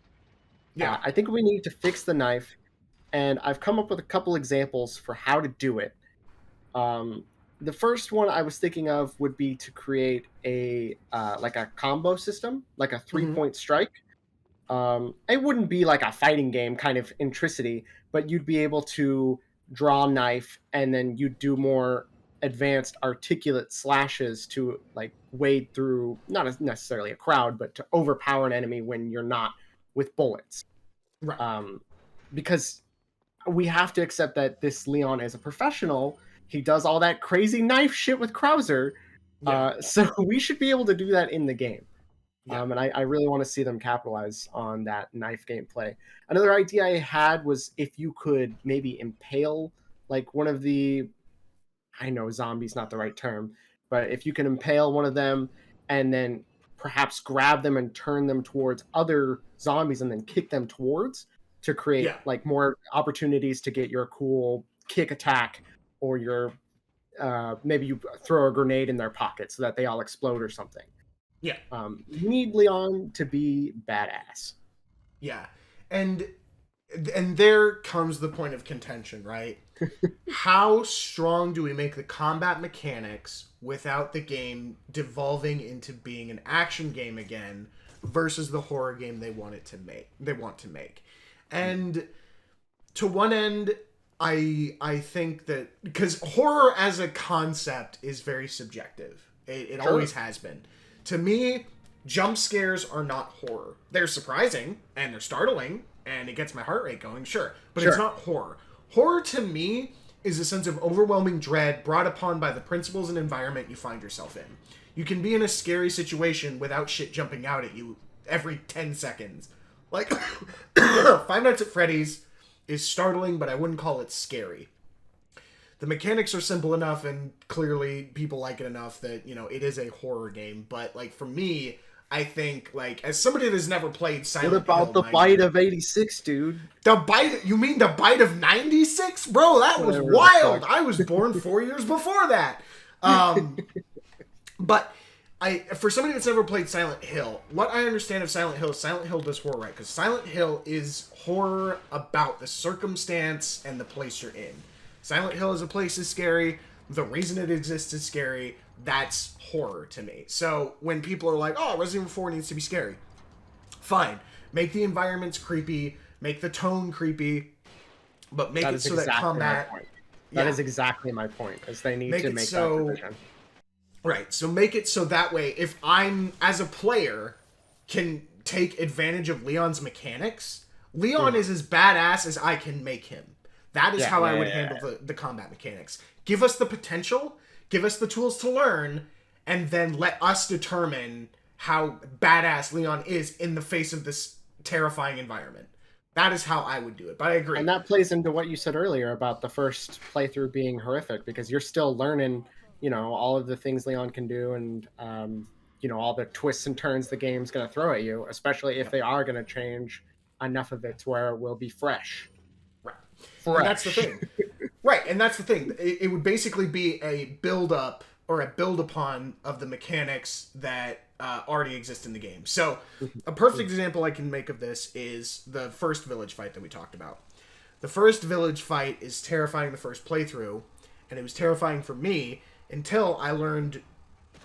Yeah, I think we need to fix the knife. And I've come up with a couple examples for how to do it. The first one I was thinking of would be to create a combo system, like a 3-point strike. It wouldn't be like a fighting game kind of intricity, but you'd be able to draw a knife and then you'd do more advanced articulate slashes to like wade through, not necessarily a crowd, but to overpower an enemy when you're not with bullets. Right. Because we have to accept that this Leon is a professional. He does all that crazy knife shit with Krauser. So we should be able to do that in the game. And I really want to see them capitalize on that knife gameplay. Another idea I had was if you could maybe impale like one of the, I know zombie's not the right term, but if you can impale one of them and then perhaps grab them and turn them towards other zombies and then kick them towards to create like more opportunities to get your cool kick attack, or your maybe you throw a grenade in their pocket so that they all explode or something. You need Leon to be badass. Yeah. And there comes the point of contention, right? How strong do we make the combat mechanics without the game devolving into being an action game again versus the horror game they want to make? And to one end, I think that because horror as a concept is very subjective. It always has been. To me, jump scares are not horror. They're surprising and they're startling and it gets my heart rate going, sure. But it's not horror. Horror to me is a sense of overwhelming dread brought upon by the principles and environment you find yourself in. You can be in a scary situation without shit jumping out at you every 10 seconds. Like, Five Nights at Freddy's is startling, but I wouldn't call it scary. The mechanics are simple enough, and clearly people like it enough that, it is a horror game. But, like, for me, I think, like, as somebody that's never played Silent Hill... What about the bite of 86, dude? The bite... You mean the bite of 96? Bro, that was wild! I was born 4 years before that! But... for somebody that's never played Silent Hill, what I understand of Silent Hill does horror right, because Silent Hill is horror about the circumstance and the place you're in. Silent Hill as a place is scary, the reason it exists is scary, that's horror to me. So when people are like, oh, Resident Evil 4 needs to be scary, fine. Make the environments creepy, make the tone creepy, but make it so that combat... That is exactly my point, is they need to make that division. Right, so make it so that way, if I'm, as a player, can take advantage of Leon's mechanics, Leon is as badass as I can make him. That is how I would handle the combat mechanics. Give us the potential, give us the tools to learn, and then let us determine how badass Leon is in the face of this terrifying environment. That is how I would do it, but I agree. And that plays into what you said earlier about the first playthrough being horrific, because you're still learning, all of the things Leon can do, and, all the twists and turns the game's going to throw at you, especially if they are going to change enough of it to where it will be fresh. Right. And that's the thing. Right, and that's the thing. It would basically be a build-up or a build-upon of the mechanics that already exist in the game. So, a perfect example I can make of this is the first village fight that we talked about. The first village fight is terrifying the first playthrough, and it was terrifying for me until I learned,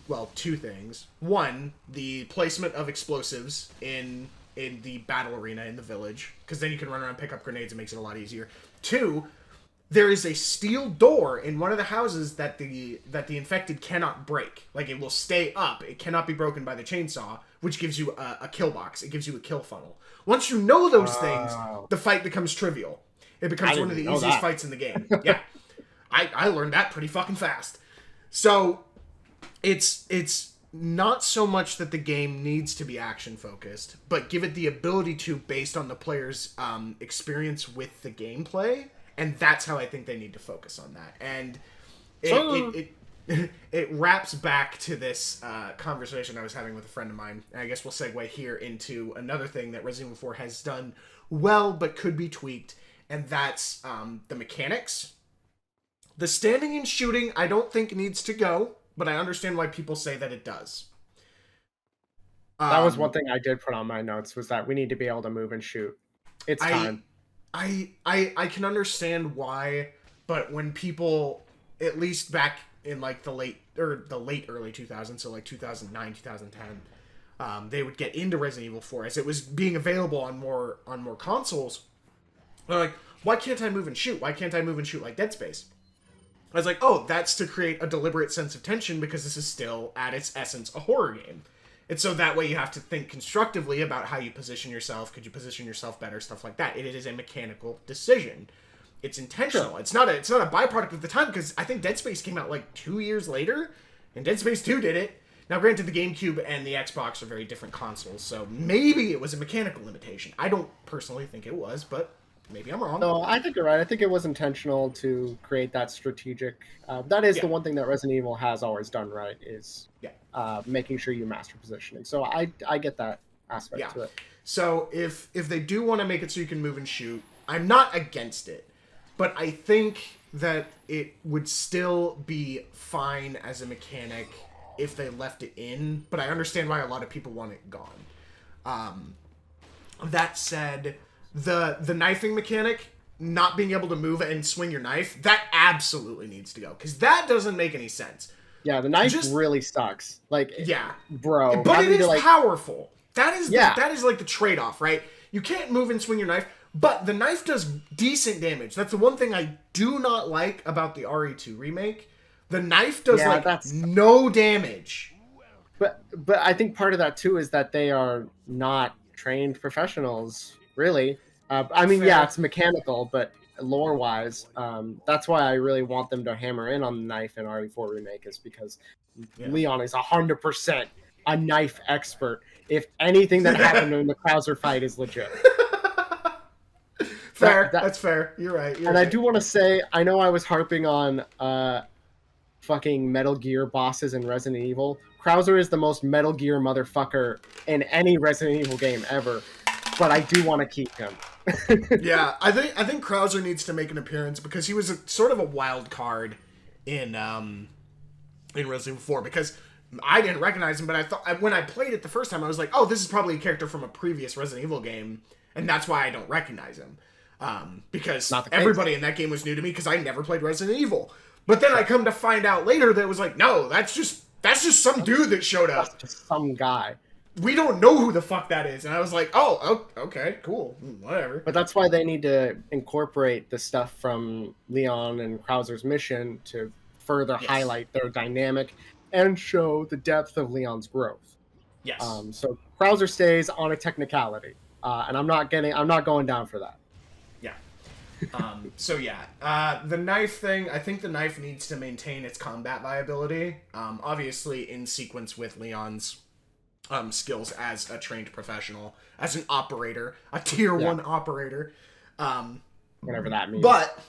well, two things. One, the placement of explosives in the battle arena in the village, because then you can run around and pick up grenades. It makes it a lot easier. Two, there is a steel door in one of the houses that the infected cannot break. Like, it will stay up. It cannot be broken by the chainsaw, which gives you a kill box. It gives you a kill funnel. Once you know those things, the fight becomes trivial. It becomes one of the easiest fights in the game. Yeah. I learned that pretty fucking fast. So, it's not so much that the game needs to be action-focused, but give it the ability to based on the player's experience with the gameplay. And that's how I think they need to focus on that. And it wraps back to this conversation I was having with a friend of mine. And I guess we'll segue here into another thing that Resident Evil 4 has done well, but could be tweaked. And that's the mechanics. The standing and shooting, I don't think needs to go, but I understand why people say that it does. That was one thing I did put on my notes, was that we need to be able to move and shoot. It's time. I can understand why, but when people, at least back in like the late early 2000s, so like 2009, 2010, they would get into Resident Evil 4 as it was being available on more consoles. They're like, why can't I move and shoot? Why can't I move and shoot like Dead Space? I was like, oh, that's to create a deliberate sense of tension, because this is still, at its essence, a horror game. And so that way you have to think constructively about how you position yourself. Could you position yourself better? Stuff like that. It is a mechanical decision. It's intentional. Sure. It's not a byproduct of the time, because I think Dead Space came out like 2 years later, and Dead Space 2 did it. Now, granted, the GameCube and the Xbox are very different consoles, so maybe it was a mechanical limitation. I don't personally think it was, but maybe I'm wrong. No, I think you're right. I think it was intentional to create that strategic... that is the one thing that Resident Evil has always done right, is making sure you master positioning. So I get that aspect to it. So if they do want to make it so you can move and shoot, I'm not against it. But I think that it would still be fine as a mechanic if they left it in. But I understand why a lot of people want it gone. That said... The knifing mechanic, not being able to move and swing your knife, that absolutely needs to go, because that doesn't make any sense. Yeah, the knife really sucks. Like, bro. But it is powerful. That is like the trade-off, right? You can't move and swing your knife, but the knife does decent damage. That's the one thing I do not like about the RE2 remake. The knife does no damage. But I think part of that too is that they are not trained professionals, really. I mean, it's mechanical, but lore-wise, that's why I really want them to hammer in on the knife in RE4 Remake, is because Leon is 100% a knife expert. If anything that happened in the Krauser fight is legit. Fair. That's fair. You're right. I do want to say, I know I was harping on fucking Metal Gear bosses in Resident Evil. Krauser is the most Metal Gear motherfucker in any Resident Evil game ever. But I do want to keep him. Yeah, I think Krauser needs to make an appearance, because he was sort of a wild card in Resident Evil 4, because I didn't recognize him, but I thought when I played it the first time, I was like, oh, this is probably a character from a previous Resident Evil game, and that's why I don't recognize him. Because everybody in that game was new to me, because I never played Resident Evil. But then I come to find out later that it was like, no, that's just some dude that showed up. That's just some guy. we don't know who the fuck that is. And I was like, oh, okay, cool, whatever. But that's why they need to incorporate the stuff from Leon and Krauser's mission to further highlight their dynamic and show the depth of Leon's growth. Yes. So Krauser stays on a technicality, and I'm not going down for that. Yeah. So yeah, the knife thing, I think the knife needs to maintain its combat viability, obviously in sequence with Leon's skills as a trained professional, as an operator, a tier 1 operator. Whatever that means. But,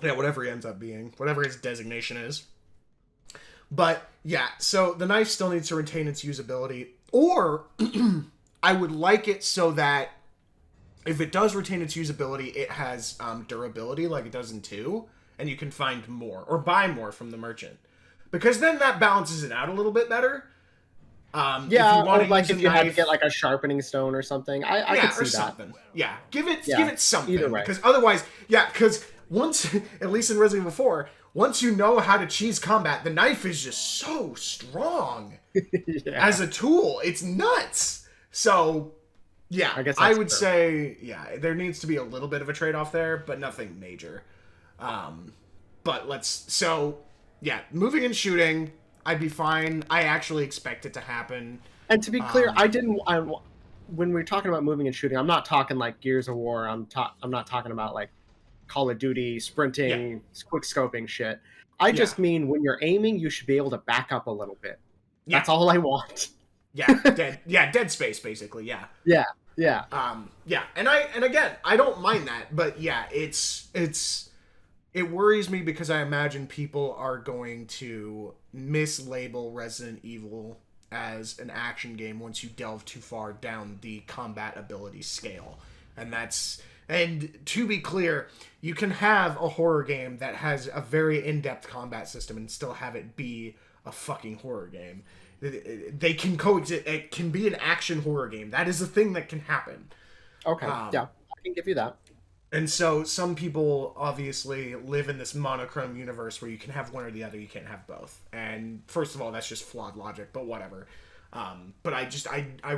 yeah, whatever he ends up being, whatever his designation is. But, yeah, so the knife still needs to retain its usability, or I would like it so that if it does retain its usability, it has durability like it does in 2, and you can find more, or buy more from the merchant. Because then that balances it out a little bit better. Yeah, or like if you had to get like a sharpening stone or something. I could see something. That. Yeah, give it something. Either way. Because otherwise, because once, at least in Resident Evil 4, once you know how to cheese combat, the knife is just so strong as a tool. It's nuts. So, yeah, I would say, there needs to be a little bit of a trade-off there, but nothing major. Moving and shooting, I'd be fine. I actually expect it to happen. And to be clear, when we're talking about moving and shooting, I'm not talking like Gears of War. I'm not talking about like Call of Duty, sprinting, quick scoping shit. I just mean when you're aiming, you should be able to back up a little bit. That's all I want. Dead Space, basically, yeah. And again, I don't mind that, but it worries me because I imagine people are going to mislabel Resident Evil as an action game once you delve too far down the combat ability scale. And to be clear, you can have a horror game that has a very in-depth combat system and still have it be a fucking horror game. They can coexist. It can be an action horror game. That is a thing that can happen. Okay, I can give you that. And so some people obviously live in this monochrome universe where you can have one or the other, you can't have both. And first of all, that's just flawed logic, but whatever. But I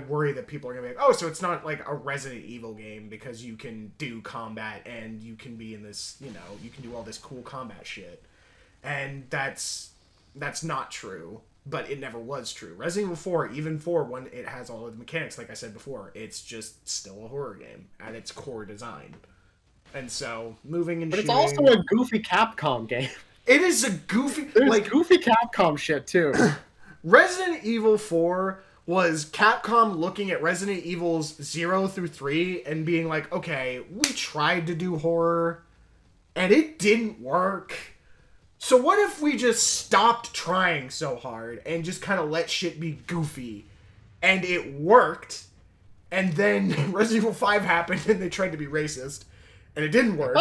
worry that people are going to be like, oh, so it's not like a Resident Evil game because you can do combat and you can be in this, you can do all this cool combat shit. And that's not true, but it never was true. Resident Evil 4, even 4, when it has all of the mechanics, like I said before, it's just still a horror game at its core design. And so, moving and shooting... But it's also a goofy Capcom game. It is a goofy... There's goofy Capcom shit, too. Resident Evil 4 was Capcom looking at Resident Evils 0 through 3 and being like, okay, we tried to do horror, and it didn't work. So what if we just stopped trying so hard and just kind of let shit be goofy? And it worked. And then Resident Evil 5 happened and they tried to be racist. And it didn't work.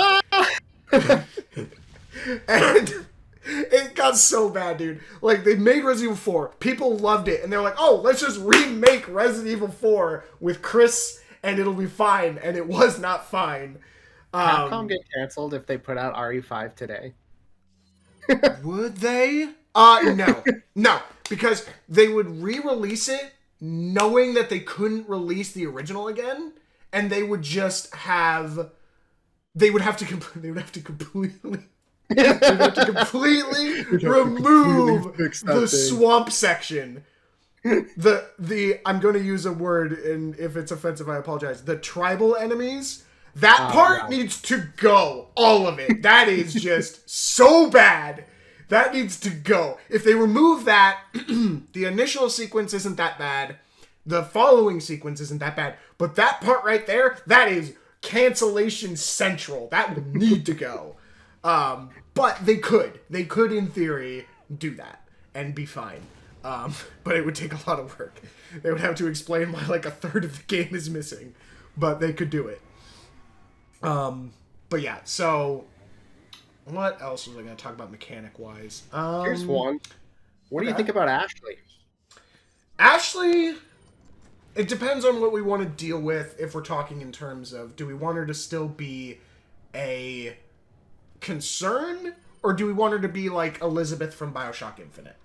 And it got so bad, dude. Like, they made Resident Evil 4. People loved it. And they're like, oh, let's just remake Resident Evil 4 with Chris and it'll be fine. And it was not fine. Capcom get canceled if they put out RE5 today. Would they? No. No. Because they would re-release it knowing that they couldn't release the original again. And they would just have... They would have to completely remove the swamp section. I'm going to use a word, and if it's offensive, I apologize. The tribal enemies, that part needs to go. All of it. That is just so bad. That needs to go. If they remove that, the initial sequence isn't that bad. The following sequence isn't that bad. But that part right there, that is cancellation central. That would need to go. But they could in theory do that and be fine. But it would take a lot of work. They would have to explain why like a third of the game is missing, but they could do it. But yeah, so what else was I going to talk about mechanic wise? Here's one. What do you think about Ashley? Ashley, it depends on what we want to deal with. If we're talking in terms of, do we want her to still be a concern, or do we want her to be like Elizabeth from BioShock Infinite?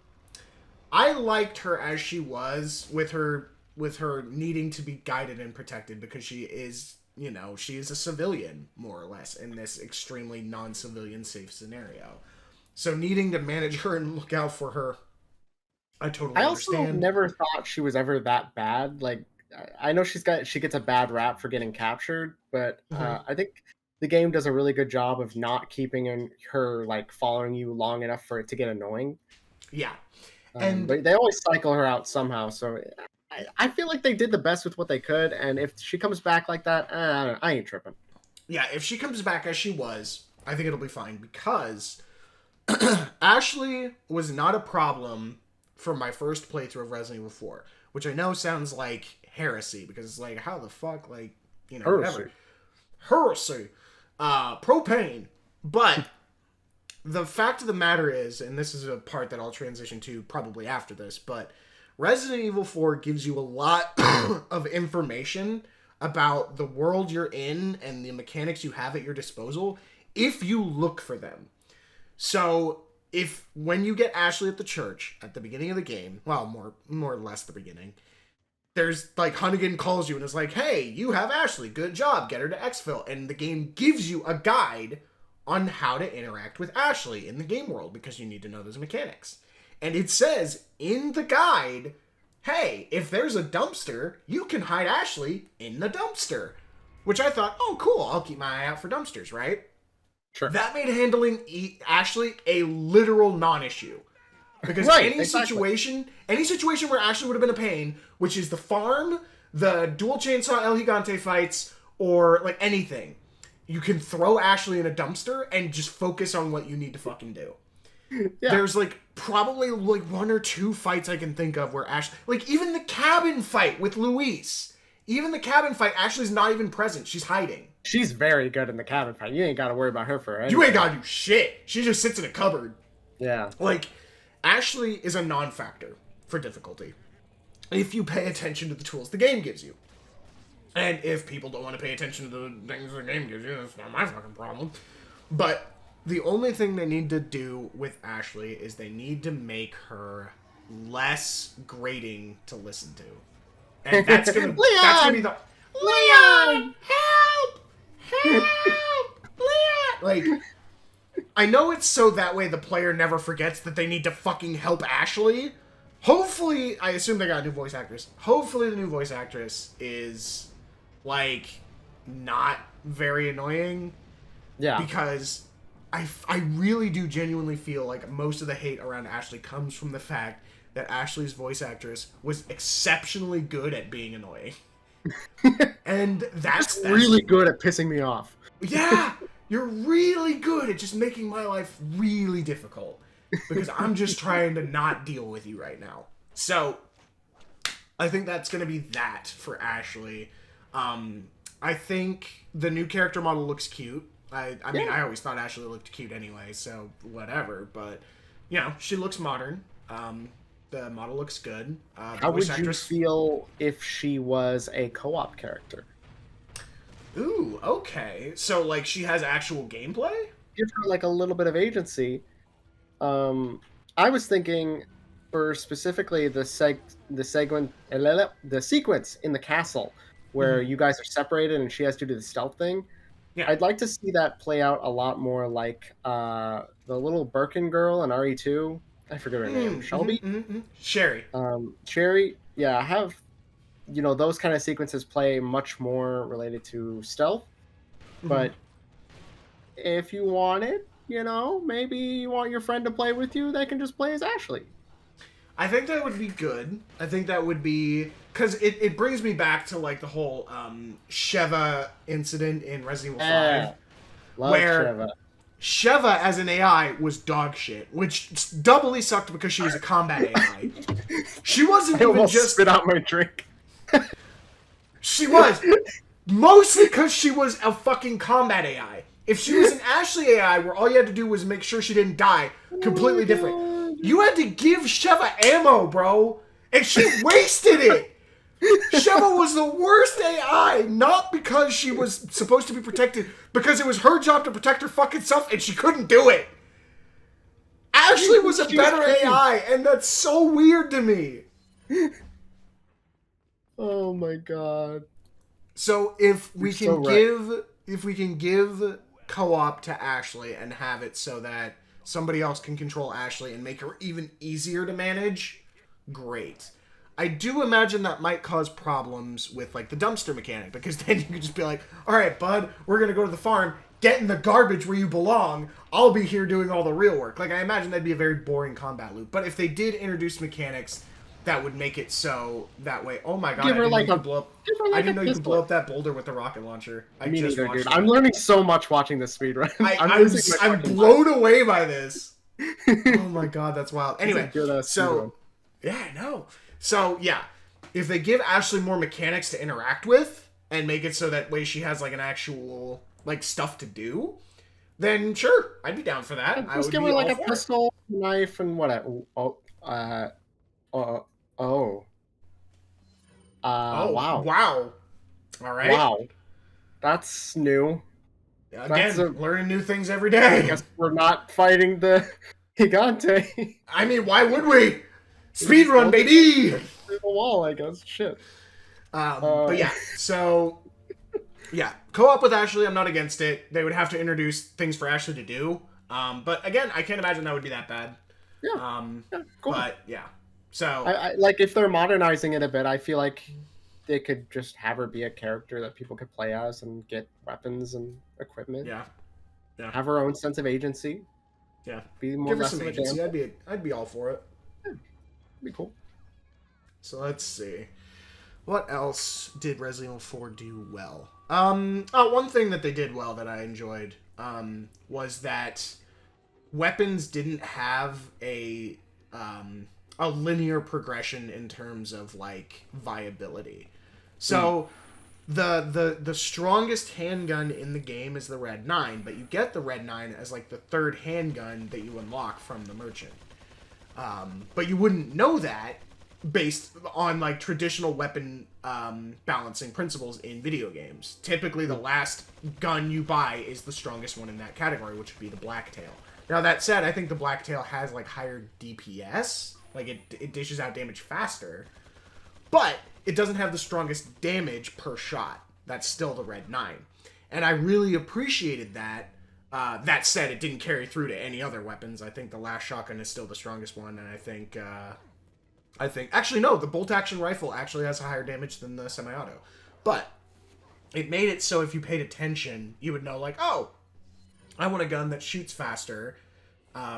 I liked her as she was, with her with her needing to be guided and protected because she is, you know, she is a civilian, more or less, in this extremely non-civilian safe scenario. So needing to manage her and look out for her, I totally understand. I also never thought she was ever that bad. Like, I know she gets a bad rap for getting captured, but I think the game does a really good job of not keeping her like following you long enough for it to get annoying. Yeah. But they always cycle her out somehow, so I feel like they did the best with what they could, and if she comes back like that, I ain't tripping. Yeah, if she comes back as she was, I think it'll be fine, because Ashley was not a problem for my first playthrough of Resident Evil 4, which I know sounds like heresy, because it's like, how the fuck, like, you know, whatever. Heresy. Propane. But the fact of the matter is, and this is a part that I'll transition to probably after this, but Resident Evil 4 gives you a lot of information about the world you're in and the mechanics you have at your disposal if you look for them. So, when you get Ashley at the church at the beginning of the game, well, more or less the beginning, there's, like, Hunnigan calls you and is like, hey, you have Ashley, good job, get her to exfil. And the game gives you a guide on how to interact with Ashley in the game world, because you need to know those mechanics. And it says in the guide, hey, if there's a dumpster, you can hide Ashley in the dumpster. Which I thought, oh, cool, I'll keep my eye out for dumpsters, right? Sure. That made handling Ashley a literal non-issue. Because any situation where Ashley would have been a pain, which is the farm, the dual chainsaw El Gigante fights, or like anything, you can throw Ashley in a dumpster and just focus on what you need to fucking do. Yeah. There's like probably like one or two fights I can think of where Ashley, like even the cabin fight with Luis, Ashley's not even present. She's hiding. She's very good in the cabin fight. You ain't got to worry about her for anything. You ain't got to do shit. She just sits in a cupboard. Yeah. Like, Ashley is a non-factor for difficulty if you pay attention to the tools the game gives you. And if people don't want to pay attention to the things the game gives you, that's not my fucking problem. But the only thing they need to do with Ashley is they need to make her less grating to listen to. And that's gonna be the Leon! Help! Leon! Like, I know it's so that way the player never forgets that they need to fucking help Ashley. Hopefully, I assume they got a new voice actress. Hopefully the new voice actress is, like, not very annoying. Yeah. Because I really do genuinely feel like most of the hate around Ashley comes from the fact that Ashley's voice actress was exceptionally good at being annoying. And that's really good at pissing me off. Yeah, you're really good at just making my life really difficult, because I'm just trying to not deal with you right now. So I think that's going to be that for Ashley. I think the new character model looks cute. I mean, I always thought Ashley looked cute anyway, so whatever. But, you know, she looks modern. The model looks good. How would you feel if she was a co-op character? Ooh, okay. So, like, she has actual gameplay? Give her, like, a little bit of agency. I was thinking for specifically the sequence in the castle where you guys are separated and she has to do the stealth thing. Yeah. I'd like to see that play out a lot more like the little Birkin girl in RE2. I forget her name. Shelby? Sherry. Sherry, yeah, have, you know, those kind of sequences play much more related to stealth. But if you want it, you know, maybe you want your friend to play with you, they can just play as Ashley. I think that would be good. I think that would be... Because it brings me back to, like, the whole Sheva incident in Resident Evil 5. Where Sheva. Sheva as an AI was dog shit, which doubly sucked because she was a combat AI. She wasn't even just... spit out my drink. She was. Mostly because she was a fucking combat AI. If she was an Ashley AI where all you had to do was make sure she didn't die, completely different. You had to give Sheva ammo, bro. And she wasted it. Sheva was the worst AI, not because she was supposed to be protected, because it was her job to protect her fucking self, and she couldn't do it. Ashley was a better AI, and that's so weird to me. Oh my god. So if You're we so can right. give co-op to Ashley and have it so that somebody else can control Ashley and make her even easier to manage, great. I do imagine that might cause problems with like the dumpster mechanic, because then you could just be like, all right, bud, we're gonna go to the farm, get in the garbage where you belong. I'll be here doing all the real work. Like, I imagine that'd be a very boring combat loop. But if they did introduce mechanics that would make it so that way, oh my god, Give her like a give her I like a didn't know you could blow pistol. up that boulder with the rocket launcher. I Me just neither, watched dude. I'm that. learning so much watching this speedrun. I'm losing my I'm fucking blown away by this. mind. Oh my god, that's wild. It's a Anyway, good ass speedrun. so yeah, I know. So yeah, if they give Ashley more mechanics to interact with and make it so that way she has like an actual like stuff to do, then sure, I'd be down for that. I Just would give be her like all a for it. pistol, knife, and what? Uh, oh. Oh Wow. wow! All right. Wow. That's new. That's Again, learning new things every I day. guess we're not fighting the Gigante. I mean, why would we? Speedrun, baby. Through the wall, I guess. Shit. But yeah, so yeah, co-op with Ashley, I'm not against it. They would have to introduce things for Ashley to do. But again, I can't imagine that would be that bad. Yeah. Cool. But yeah, so I like if they're modernizing it a bit. I feel like they could just have her be a character that people could play as and get weapons and equipment. yeah, Have her own sense of agency. yeah. Be more Give her less some of a agency. damsel. I'd be all for it. Be cool. So let's see. What else did Resident Evil 4 do well? One thing that they did well that I enjoyed was that weapons didn't have a linear progression in terms of like viability. So the strongest handgun in the game is the Red 9, but you get the Red 9 as like the third handgun that you unlock from the merchant. But you wouldn't know that based on like traditional weapon balancing principles in video games. Typically, the last gun you buy is the strongest one in that category, which would be the Blacktail. Now that said, I think the Blacktail has like higher DPS, like it dishes out damage faster, but it doesn't have the strongest damage per shot. That's still the Red 9, and I really appreciated that. That said, it didn't carry through to any other weapons. I think the last shotgun is still the strongest one, and I think actually no, the bolt action rifle actually has a higher damage than the semi-auto, but it made it so if you paid attention, you would know like, oh, I want a gun that shoots faster,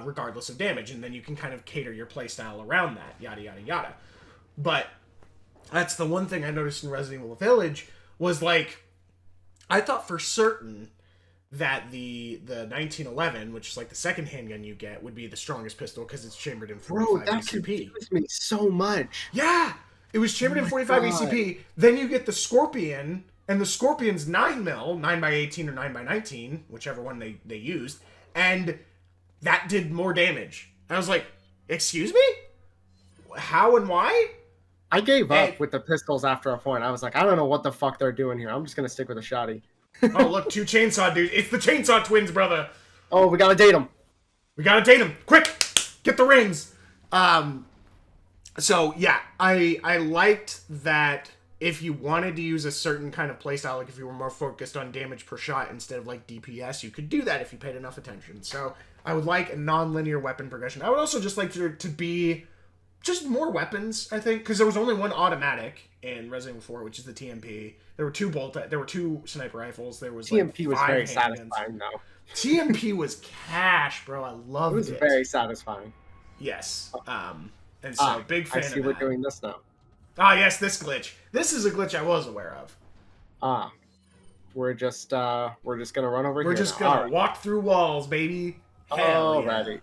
regardless of damage, and then you can kind of cater your playstyle around that, yada yada yada. But that's the one thing I noticed in Resident Evil Village was like, I thought for certain that the 1911, which is like the second handgun you get, would be the strongest pistol because it's chambered in 45 Bro, that ACP. confused me so much. Yeah, it was chambered in 45 ACP. Then you get the Scorpion, and the Scorpion's 9mm, 9x18 or 9x19, whichever one they used, and that did more damage. And I was like, excuse me? How and why? I gave up with the pistols after a point. I was like, I don't know what the fuck they're doing here. I'm just gonna stick with a shotty. Oh, look, two chainsaw dudes. It's the chainsaw twins, brother. Oh, we gotta date them. We gotta date them. Quick! Get the rings! So, yeah, I liked that if you wanted to use a certain kind of playstyle, like if you were more focused on damage per shot instead of like DPS, you could do that if you paid enough attention. So, I would like a non-linear weapon progression. I would also just like to be just more weapons, I think, because there was only one automatic in Resident Evil 4, which is the TMP. There were two sniper rifles. There was TMP like was five very handguns. satisfying, though. TMP was cash, bro. I loved it. It was very satisfying. Yes. And so big fan I see of we're that. doing this now. Yes, this glitch. This is a glitch I was aware of. We're just gonna run over here. We're just now. gonna walk through walls, baby. Hell yeah. Alrighty.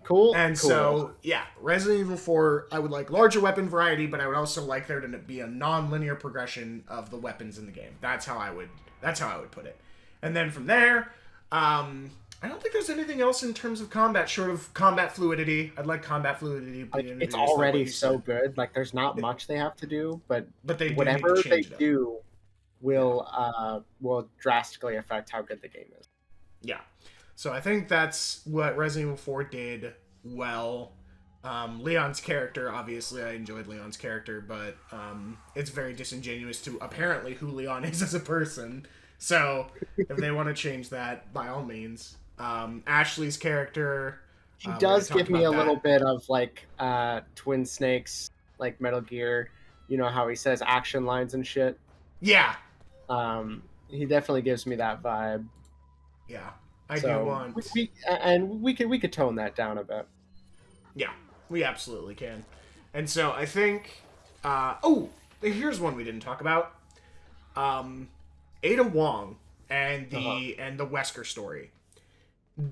Cool. And so, yeah, Resident Evil 4, I would like larger weapon variety, but I would also like there to be a non-linear progression of the weapons in the game. That's how I would put it. And then from there, I don't think there's anything else in terms of combat short of combat fluidity. I'd like combat fluidity to be introduced, it's already so good. Like there's not much they have to do, but they whatever they do will drastically affect how good the game is. Yeah. So I think that's what Resident Evil 4 did well. Leon's character, obviously, I enjoyed Leon's character, but it's very disingenuous to apparently who Leon is as a person. So, if they want to change that, by all means. Ashley's character... She we does talked give me about a that. little bit of like Twin Snakes, like Metal Gear. You know how he says action lines and shit. Yeah. He definitely gives me that vibe. Yeah. I do So want... we could tone that down a bit. Yeah, we absolutely can. And so I think... here's one we didn't talk about. Ada Wong and the Wesker story.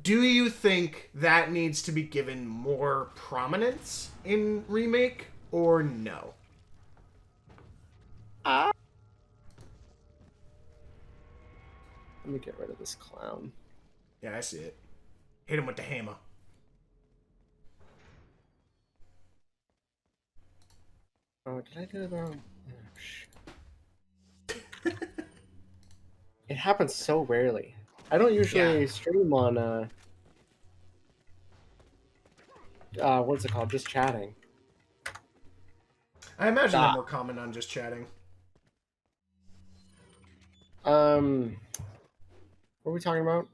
Do you think that needs to be given more prominence in Remake, or no? Let me get rid of this clown. Yeah, I see it. Hit him with the hammer. Oh, did I do it wrong? Oh, shit. It happens so rarely. I don't usually stream on what's it called? Just chatting. I imagine they're more common on just chatting. What are we talking about?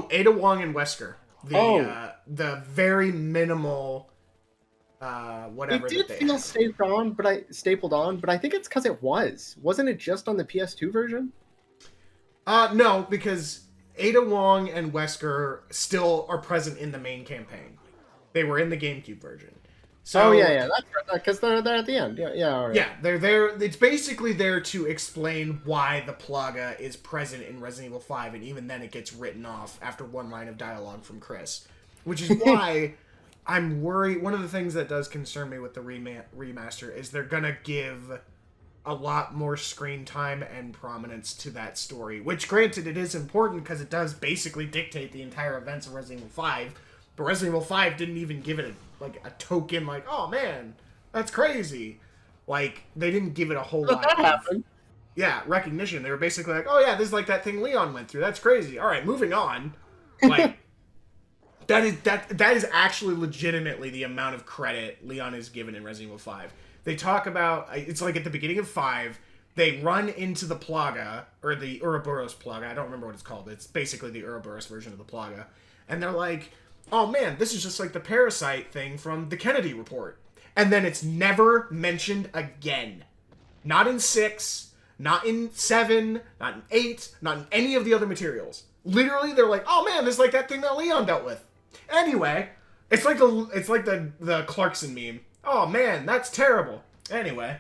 Ada Wong and Wesker. The very minimal whatever. It did feel stapled on, but I think it's because it wasn't it just on the PS2 version? No, because Ada Wong and Wesker still are present in the main campaign. They were in the GameCube version. So, that's right, because they're there at the end. All right. Yeah, they're there. It's basically there to explain why the Plaga is present in Resident Evil 5, and even then it gets written off after one line of dialogue from Chris. Which is why I'm worried. One of the things that does concern me with the remaster is they're going to give a lot more screen time and prominence to that story. Which, granted, it is important because it does basically dictate the entire events of Resident Evil 5. But Resident Evil 5 didn't even give it a token like, oh man, that's crazy. Like, they didn't give it a whole lot happened. Yeah, recognition. They were basically like, oh yeah, this is like that thing Leon went through. That's crazy. All right, moving on. Like, that is actually legitimately the amount of credit Leon is given in Resident Evil 5. They talk about, it's like at the beginning of 5, they run into the Plaga, or the Ouroboros Plaga. I don't remember what it's called. It's basically the Ouroboros version of the Plaga. And they're like, oh man, this is just like the parasite thing from the Kennedy report. And then it's never mentioned again. Not in 6, not in 7, not in 8, not in any of the other materials. Literally, they're like, oh man, this is like that thing that Leon dealt with. Anyway, it's like the Clarkson meme. Oh man, that's terrible. Anyway,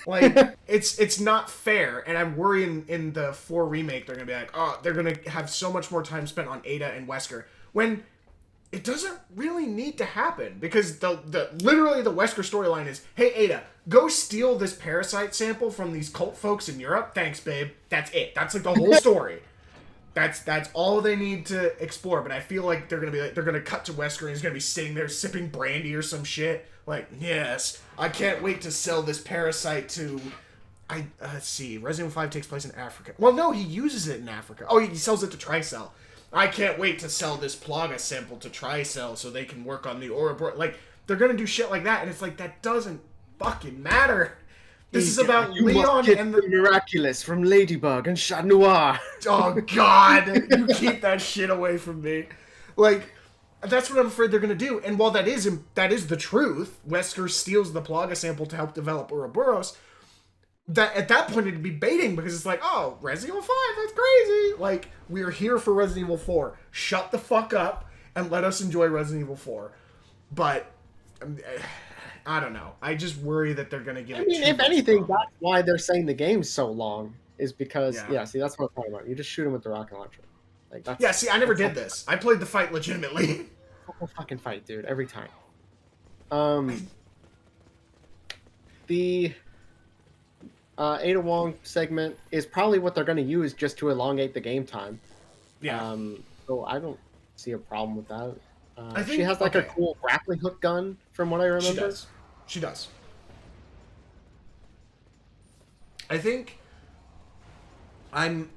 like, it's not fair, and I'm worrying in the 4 remake they're gonna be like, oh, they're gonna have so much more time spent on Ada and Wesker, when it doesn't really need to happen, because literally the Wesker storyline is, hey Ada, go steal this parasite sample from these cult folks in Europe. Thanks, babe. That's it. That's like the whole story. That's all they need to explore. But I feel like they're gonna cut to Wesker and he's gonna be sitting there sipping brandy or some shit. Like, yes, I can't wait to sell this parasite to. Let's see. Resident Evil 5 takes place in Africa. Well, no, he uses it in Africa. Oh, he sells it to Tricell. I can't wait to sell this Plaga sample to Tricell so they can work on the Ouroboros. Like, they're gonna do shit like that, and it's like, that doesn't fucking matter. This is about Leon and the miraculous from Ladybug and Chat Noir. Oh God, you keep that shit away from me. Like, that's what I'm afraid they're gonna do. And while that is the truth, Wesker steals the Plaga sample to help develop Ouroboros. That at that point it'd be baiting, because it's like, oh, Resident Evil 5, that's crazy. Like, we're here for Resident Evil 4. Shut the fuck up and let us enjoy Resident Evil 4. But I don't know. I just worry that they're gonna give it. I mean, if anything, that's why they're saying the game's so long. Is because see, that's what I'm talking about. You just shoot him with the rocket launcher. Like, that's, yeah. See, I never did this. I played the fight legitimately. Fucking fight, dude. Every time. The Ada Wong segment is probably what they're going to use just to elongate the game time. Yeah. So I don't see a problem with that. I think, she has like a cool grappling hook gun, from what I remember. She does. I think I'm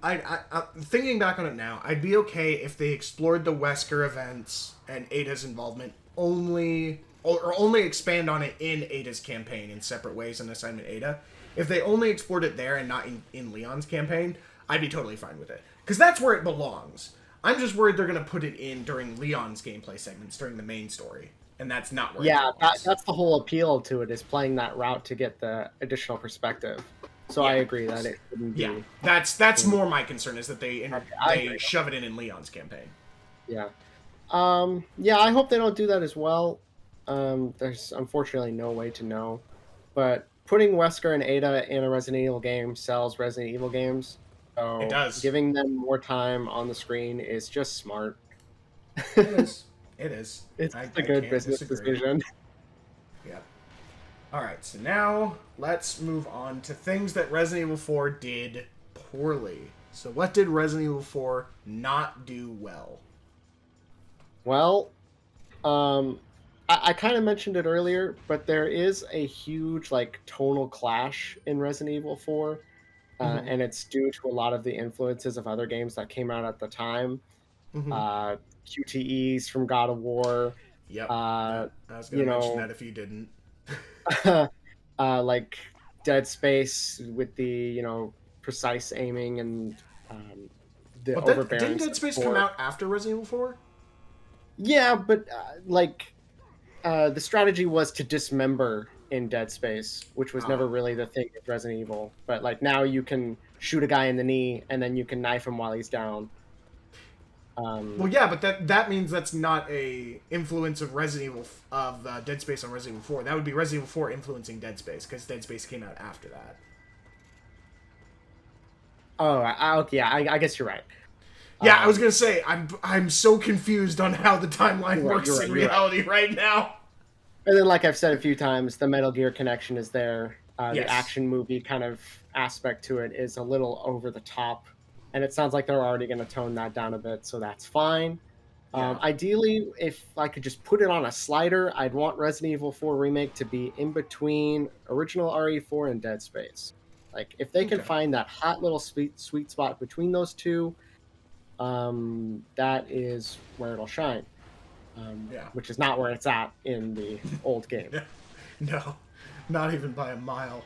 thinking back on it now. I'd be okay if they explored the Wesker events and Ada's involvement only or only expand on it in Ada's campaign in separate ways in Assignment Ada. If they only explored it there and not in Leon's campaign, I'd be totally fine with it. Because that's where it belongs. I'm just worried they're going to put it in during Leon's gameplay segments, during the main story. And that's not where it belongs. That's the whole appeal to it, is playing that route to get the additional perspective. So I agree that it wouldn't be... Yeah, that's more my concern, is that they shove it in Leon's campaign. Yeah. I hope they don't do that as well. There's unfortunately no way to know. But putting Wesker and Ada in a Resident Evil game sells Resident Evil games. So it does. Giving them more time on the screen is just smart. It is. It is. It's a good business decision. Yeah. All right, so now let's move on to things that Resident Evil 4 did poorly. So what did Resident Evil 4 not do well? Well, I kind of mentioned it earlier, but there is a huge tonal clash in Resident Evil 4, and it's due to a lot of the influences of other games that came out at the time. QTEs from God of War. Yep. I was going to mention that if you didn't. Like Dead Space with the precise aiming and the overbearing. Didn't Dead Space come out after Resident Evil 4? Yeah, but the strategy was to dismember in Dead Space, which was never really the thing with Resident Evil. But now you can shoot a guy in the knee and then you can knife him while he's down. Well, yeah, but that means that's not a influence of Dead Space on Resident Evil 4. That would be Resident Evil 4 influencing Dead Space, because Dead Space came out after that. Oh, I guess you're right. Yeah, I was gonna say I'm so confused on how the timeline works in reality right now. And then, like I've said a few times, the Metal Gear connection is there. Yes. The action movie kind of aspect to it is a little over the top. And it sounds like they're already going to tone that down a bit, so that's fine. Yeah. Ideally, if I could just put it on a slider, I'd want Resident Evil 4 Remake to be in between original RE4 and Dead Space. If they can find that hot little sweet spot between those two, that is where it'll shine. Which is not where it's at in the old game. No, not even by a mile.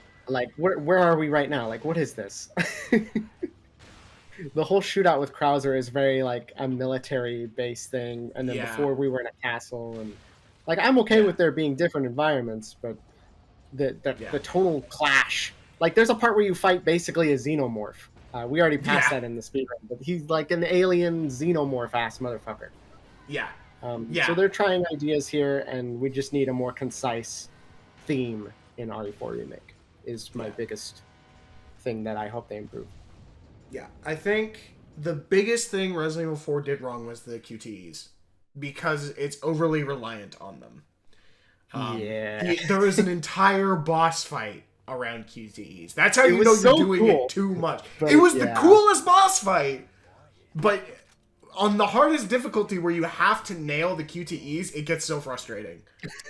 Where are we right now? What is this? The whole shootout with Krauser is very a military-based thing, and then before we were in a castle, and I'm okay with there being different environments, but the tonal clash. There's a part where you fight basically a xenomorph. We already passed that in the speedrun, but he's an alien xenomorph-ass motherfucker. Yeah. So they're trying ideas here, and we just need a more concise theme in RE4 Remake, is my biggest thing that I hope they improve. Yeah, I think the biggest thing Resident Evil 4 did wrong was the QTEs, because it's overly reliant on them. There was an entire boss fight around QTEs. That's how you know you're doing it too much. But it was the coolest boss fight, but on the hardest difficulty where you have to nail the QTEs, it gets so frustrating.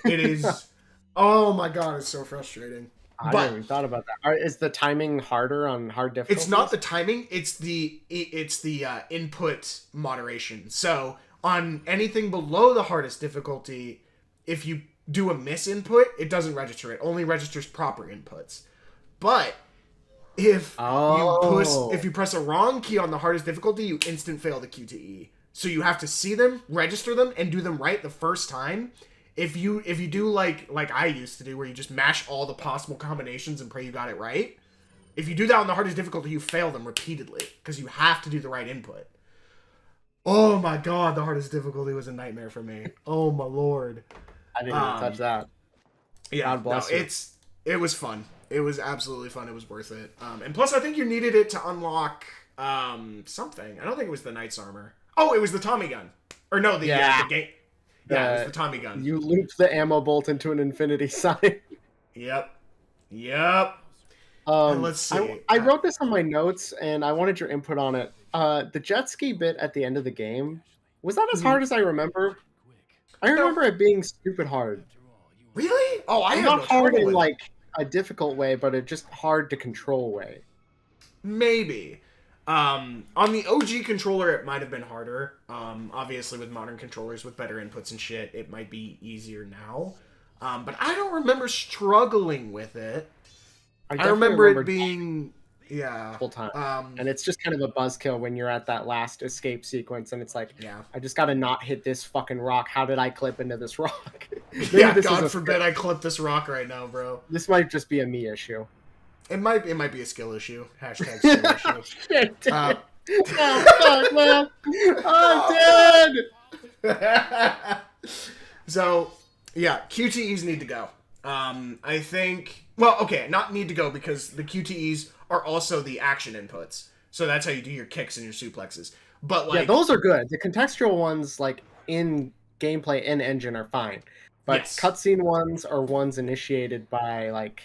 It is... Oh my god, it's so frustrating. I never even thought about that. Is the timing harder on hard difficulties? It's not the timing. It's the input moderation. So on anything below the hardest difficulty, if you do a miss input, it doesn't register. It only registers proper inputs. But if you press a wrong key on the hardest difficulty, you instant fail the QTE. So you have to see them, register them, and do them right the first time. If you do like I used to do, where you just mash all the possible combinations and pray you got it right, if you do that on the hardest difficulty, you fail them repeatedly, because you have to do the right input. Oh my god, the hardest difficulty was a nightmare for me. Oh my lord. I didn't even touch that. Yeah, it was fun. It was absolutely fun. It was worth it. And plus, I think you needed it to unlock something. I don't think it was the Knight's Armor. Oh, it was the Tommy gun. Or no, the game. Yeah, it was the Tommy gun. You loop the ammo bolt into an infinity sign. Yep. Let's see. I wrote this on my notes, and I wanted your input on it. The jet ski bit at the end of the game, was that as hard as I remember? I remember it being stupid hard. Really? Oh, I had not hard in a difficult way, but a just hard to control way. Maybe. On the OG controller, it might have been harder. Obviously, with modern controllers with better inputs and shit, it might be easier now. But I don't remember struggling with it. I remember it being, yeah, full time, and it's just kind of a buzzkill when you're at that last escape sequence, and it's like, yeah, I just gotta not hit this fucking rock. How did I clip into this rock? Yeah, God forbid I clip this rock right now, bro. This might just be a me issue. It might be a skill issue. Hashtag skill issue. Shit, oh fuck, man! I'm dead. So, yeah, QTEs need to go. I think. Well, okay, not need to go because the QTEs are also the action inputs. So that's how you do your kicks and your suplexes. But like, yeah, those are good. The contextual ones, like in gameplay in engine, are fine. But yes. Cutscene ones are ones initiated by like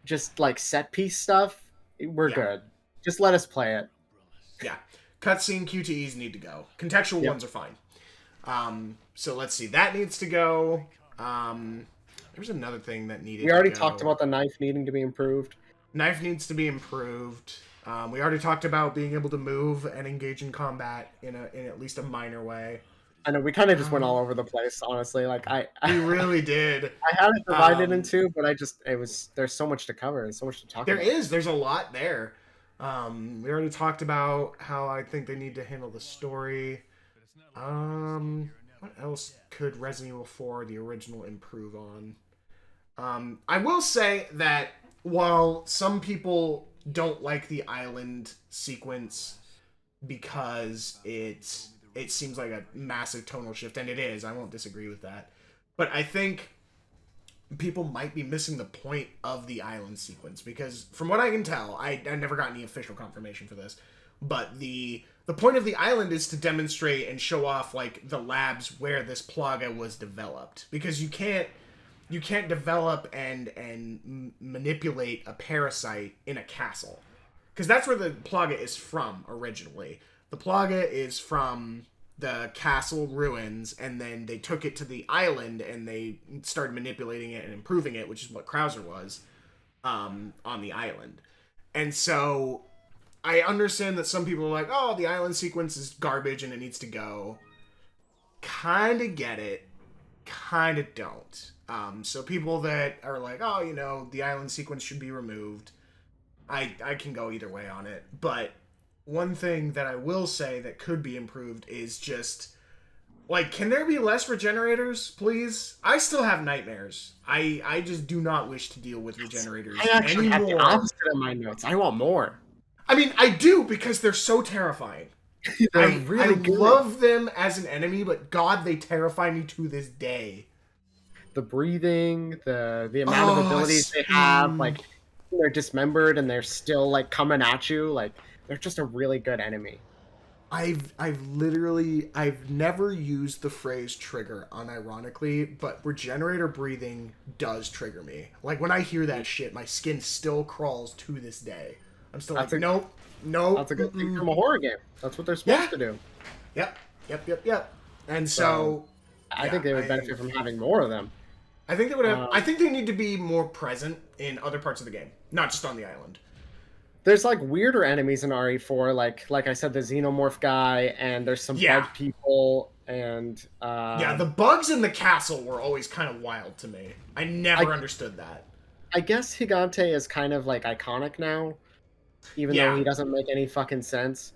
just like set piece stuff. We're good. Just let us play it. Yeah, cutscene QTEs need to go. Contextual ones are fine. So let's see. That needs to go. There's another thing that needed. We already talked about the knife needing to be improved. Knife needs to be improved. We already talked about being able to move and engage in combat in at least a minor way. I know we kind of just went all over the place, honestly. Like we really did. I had it divided in two, but there's so much to cover and so much to talk about. There's a lot there. We already talked about how I think they need to handle the story. What else could Resident Evil 4, the original, improve on? I will say that while some people don't like the island sequence because it seems like a massive tonal shift, and it is, I won't disagree with that. But I think people might be missing the point of the island sequence, because from what I can tell, I never got any official confirmation for this, but the point of the island is to demonstrate and show off like the labs where this plaga was developed, because you can't develop and manipulate a parasite in a castle, because that's where the plaga is from originally. The plaga is from the castle ruins, and then they took it to the island and they started manipulating it and improving it, which is what Krauser was on the island. And so I understand that some people are like, oh, the island sequence is garbage and it needs to go. Kind of get it, kind of don't. So people that are like, oh, the island sequence should be removed, I can go either way on it. But one thing that I will say that could be improved is just, like, can there be less regenerators, please? I still have nightmares. I just do not wish to deal with regenerators I actually have the opposite of my notes. I want more. I mean, I do, because they're so terrifying. They're really good. I love them as an enemy, but God, they terrify me to this day. The breathing, the amount of abilities they have, like, they're dismembered and they're still, like, coming at you, like, they're just a really good enemy. I've never used the phrase trigger unironically, but regenerator breathing does trigger me. Like, when I hear that shit, my skin still crawls to this day. I'm still nope. That's a good thing from a horror game. That's what they're supposed to do. Yep. And so I think they would benefit from having more of them. I think they would have. I think they need to be more present in other parts of the game, not just on the island. There's like weirder enemies in RE4, like I said, the xenomorph guy, and there's some bug people, and the bugs in the castle were always kind of wild to me. I never understood that. I guess Gigante is kind of like iconic now, even though he doesn't make any fucking sense.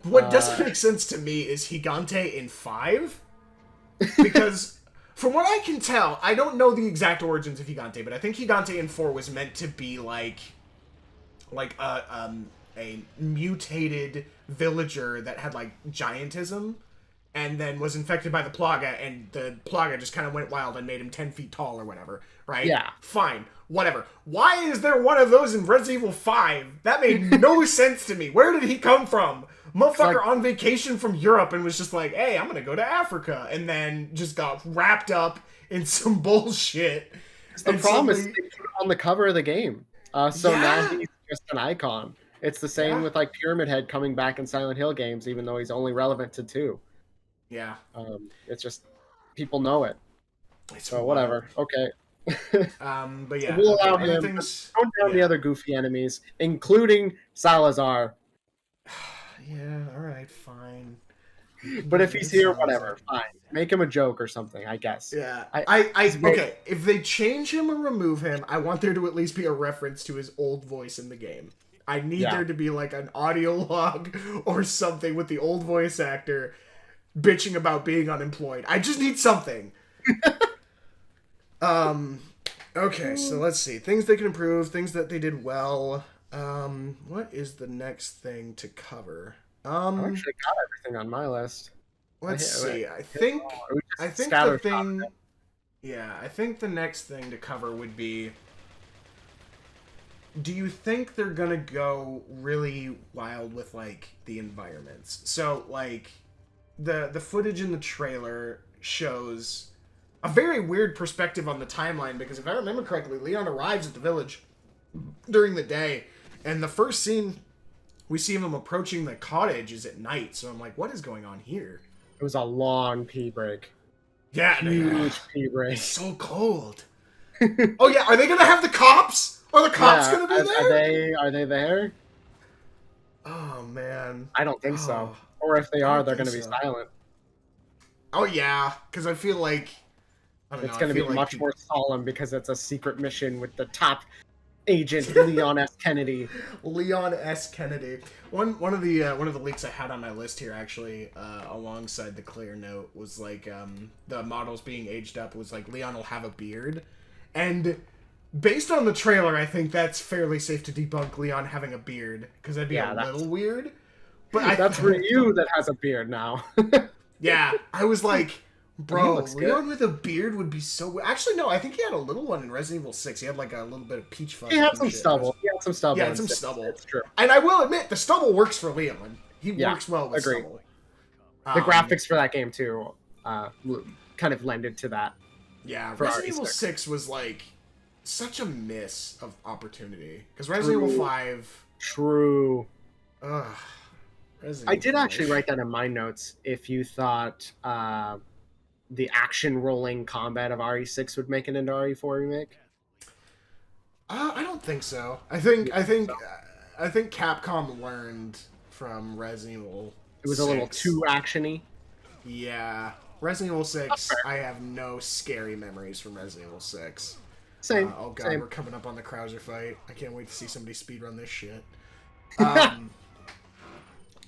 What doesn't make sense to me is Gigante in 5, because from what I can tell, I don't know the exact origins of Gigante, but I think Gigante in 4 was meant to be like a mutated villager that had like giantism, and then was infected by the plaga, and the plaga just kind of went wild and made him 10 feet tall or whatever, right? Yeah. Fine. Whatever. Why is there one of those in Resident Evil 5? That made no sense to me. Where did he come from? Motherfucker on vacation from Europe and was just like, hey, I'm gonna go to Africa, and then just got wrapped up in some bullshit. The problem is they put it on the cover of the game. Now he's just an icon. It's the same with like Pyramid Head coming back in Silent Hill games, even though he's only relevant to 2. Yeah. It's just people know it. So whatever. Okay. But yeah, we'll allow him. Count down the other goofy enemies, including Salazar. Yeah, all right, fine. But if he's here, Sounds whatever, like- fine. Make him a joke or something, I guess. Yeah, He's very- okay. If they change him or remove him, I want there to at least be a reference to his old voice in the game. I need Yeah. there to be like an audio log or something with the old voice actor bitching about being unemployed. I just need something. Okay, so let's see. Things they can improve, things that they did well. What is the next thing to cover? I actually got everything on my list. Let's see. I We think just the scattershot thing. it. Yeah, I think the next thing to cover would be. Do you think they're gonna go really wild with like the environments? So like, the footage in the trailer shows a very weird perspective on the timeline because if I remember correctly, Leon arrives at the village during the day, and the first scene we see him approaching the cottage is at night. So I'm like, what is going on here? It was a long pee break. Yeah, Huge pee break. it's so cold. Oh yeah, are they gonna have the cops? Are the cops gonna be there? Are they there? Oh man. I don't think so. Oh, Or if they I are, don't they're think going to be so. silent. Oh yeah, because I feel like I don't It's know, going I to be feel like much people- more solemn because it's a secret mission with the top agent, Leon S. Kennedy. Leon S. Kennedy. One of the leaks I had on my list here actually, alongside the clear note was like the models being aged up was like Leon will have a beard, and based on the trailer, I think that's fairly safe to debunk Leon having a beard because that'd be a little weird. But That's Ryu that has a beard now. Yeah, I was like, bro, looks Leon good. with a beard would be so. Actually, no, I think he had a little one in Resident Evil 6. He had like a little bit of peach fuzz. He had and some shit. stubble. He had some stubble. Yeah, some in 6. stubble. It's true. And I will admit, the stubble works for Leon. He Yeah, works well with agreed. stubble. The graphics for that game, too, kind of lended to that. Yeah, for Resident Evil RE6. 6 was like such a miss of opportunity. Because Resident Evil 5. True. Ugh. I did actually write that in my notes. If you thought the action rolling combat of RE6 would make it into RE4 remake, I don't think so. I think Capcom learned from Resident Evil. it was a little 6. too actiony. Yeah. Resident Evil 6, fair. I have no scary memories from Resident Evil 6. Same. Oh god, same. we're coming up on the Krauser fight. I can't wait to see somebody speedrun this shit.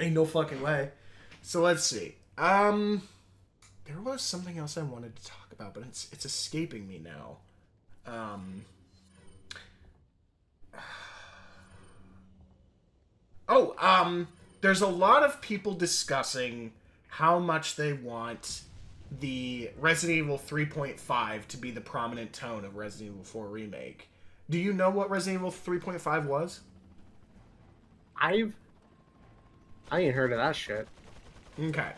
Ain't no fucking way. So let's see. There was something else I wanted to talk about, but it's escaping me now. There's a lot of people discussing how much they want the Resident Evil 3.5 to be the prominent tone of Resident Evil 4 Remake. Do you know what Resident Evil 3.5 was? I ain't heard of that shit. Okay.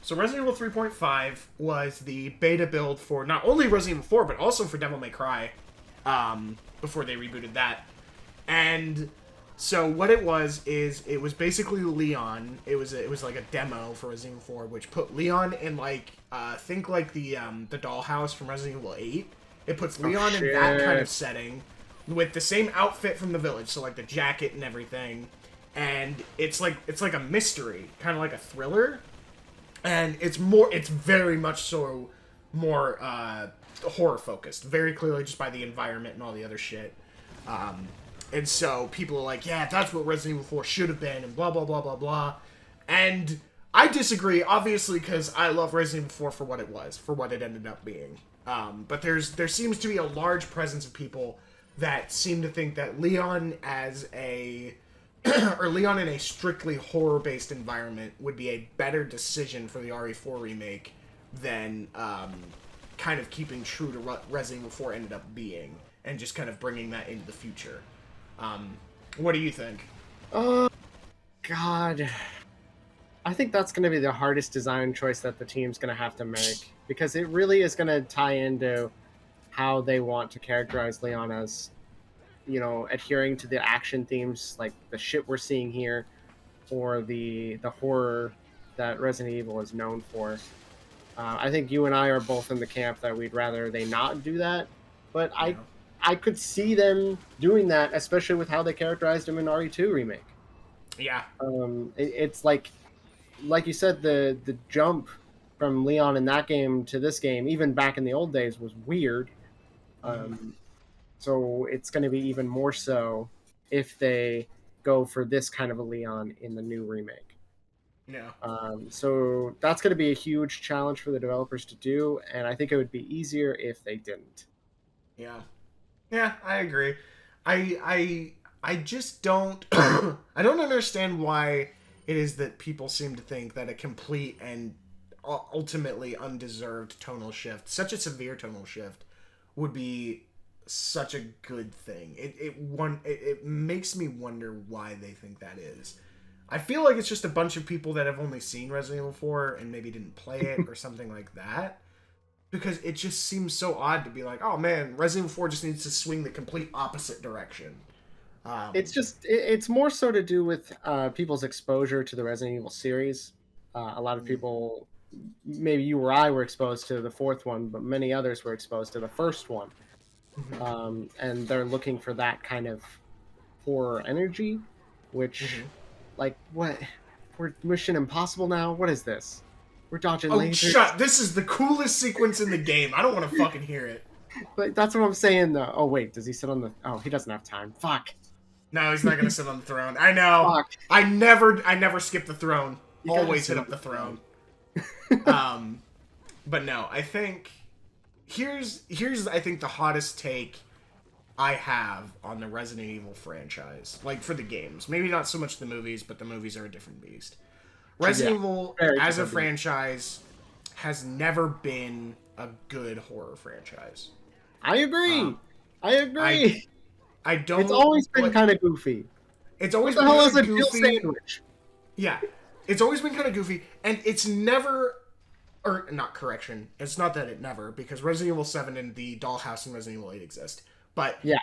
So Resident Evil 3.5 was the beta build for not only Resident Evil 4, but also for Devil May Cry, before they rebooted that. And so what it was is it was basically Leon. It was like a demo for Resident Evil 4, which put Leon in like think like the dollhouse from Resident Evil 8. It puts Leon in that kind of setting with the same outfit from the village, so like the jacket and everything. And it's like a mystery, kind of like a thriller. And it's very much so more horror focused, very clearly just by the environment and all the other shit. And so people are like, yeah, that's what Resident Evil 4 should have been, and blah, blah, blah, blah, blah. And I disagree, obviously, because I love Resident Evil 4 for what it was, for what it ended up being. But there seems to be a large presence of people that seem to think that Leon as a... or Leon in a strictly horror-based environment would be a better decision for the RE4 remake than kind of keeping true to what Resident Evil 4 ended up being, and just kind of bringing that into the future. What do you think? God. I think that's going to be the hardest design choice that the team's going to have to make, because it really is going to tie into how they want to characterize Leon as, you know, adhering to the action themes like the shit we're seeing here, or the horror that Resident Evil is known for. I think you and I are both in the camp that we'd rather they not do that, but I could see them doing that, especially with how they characterized him in RE2 remake. Yeah. It's like you said, the jump from Leon in that game to this game, even back in the old days, was weird. Mhm. Um, so it's going to be even more so if they go for this kind of a Leon in the new remake. Yeah. So that's going to be a huge challenge for the developers to do, and I think it would be easier if they didn't. Yeah. Yeah, I agree. I just don't I don't understand why it is that people seem to think that a complete and ultimately undeserved tonal shift, such a severe tonal shift, would be such a good thing. It makes me wonder why they think that is. I feel like it's just a bunch of people that have only seen Resident Evil 4 and maybe didn't play it or something like that. Because it just seems so odd to be like, oh man, Resident Evil 4 just needs to swing the complete opposite direction. It's more so to do with people's exposure to the Resident Evil series. A lot of Mm, people, maybe you or I, were exposed to the fourth one, but many others were exposed to the first one, mhm, and they're looking for that kind of horror energy. Which, mhm. like, what? We're Mission Impossible now. What is this? We're dodging Oh, lasers. shut! This is the coolest sequence in the game. I don't want to fucking hear it. But that's what I'm saying. Though. Oh wait, does he sit on the? Oh, he doesn't have time. Fuck. No, he's not gonna sit on the throne. I know. Fuck. I never skip the throne. You gotta Always hit sit on up the the throne. throne. Um, but no, I think here's I think the hottest take I have on the Resident Evil franchise, like for the games. Maybe not so much the movies, but the movies are a different beast. Resident Yeah, Evil very as a different beast. franchise has never been a good horror franchise. I Um, agree. I I agree. I It's don't always been like. kind of goofy. It's What always the been hell kind is of a dill goofy. sandwich? Yeah, it's always been kind of goofy, and it's never, or not correction. It's not that it never, because Resident Evil 7 and the Dollhouse and Resident Evil 8 exist. But Yeah,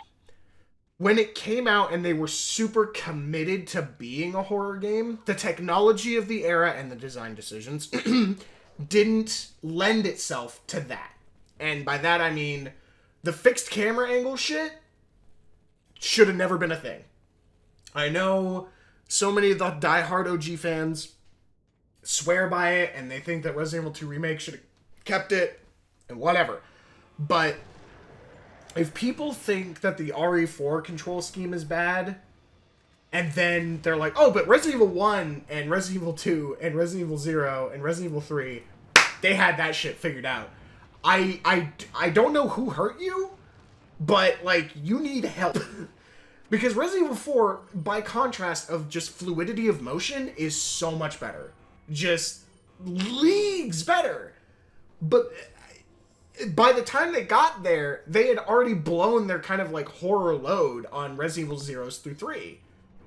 when it came out and they were super committed to being a horror game, the technology of the era and the design decisions didn't lend itself to that. And by that I mean the fixed camera angle shit should have never been a thing. I know so many of the diehard OG fans swear by it and they think that Resident Evil 2 Remake should have kept it and whatever. But if people think that the RE4 control scheme is bad, and then they're like, oh, but Resident Evil 1 and Resident Evil 2 and Resident Evil 0 and Resident Evil 3, they had that shit figured out. I don't know who hurt you, but, like, you need help. Because Resident Evil 4, by contrast of just fluidity of motion, is so much better. Just leagues better. But by the time they got there, they had already blown their kind of like horror load on Resident Evil Zeros through 3.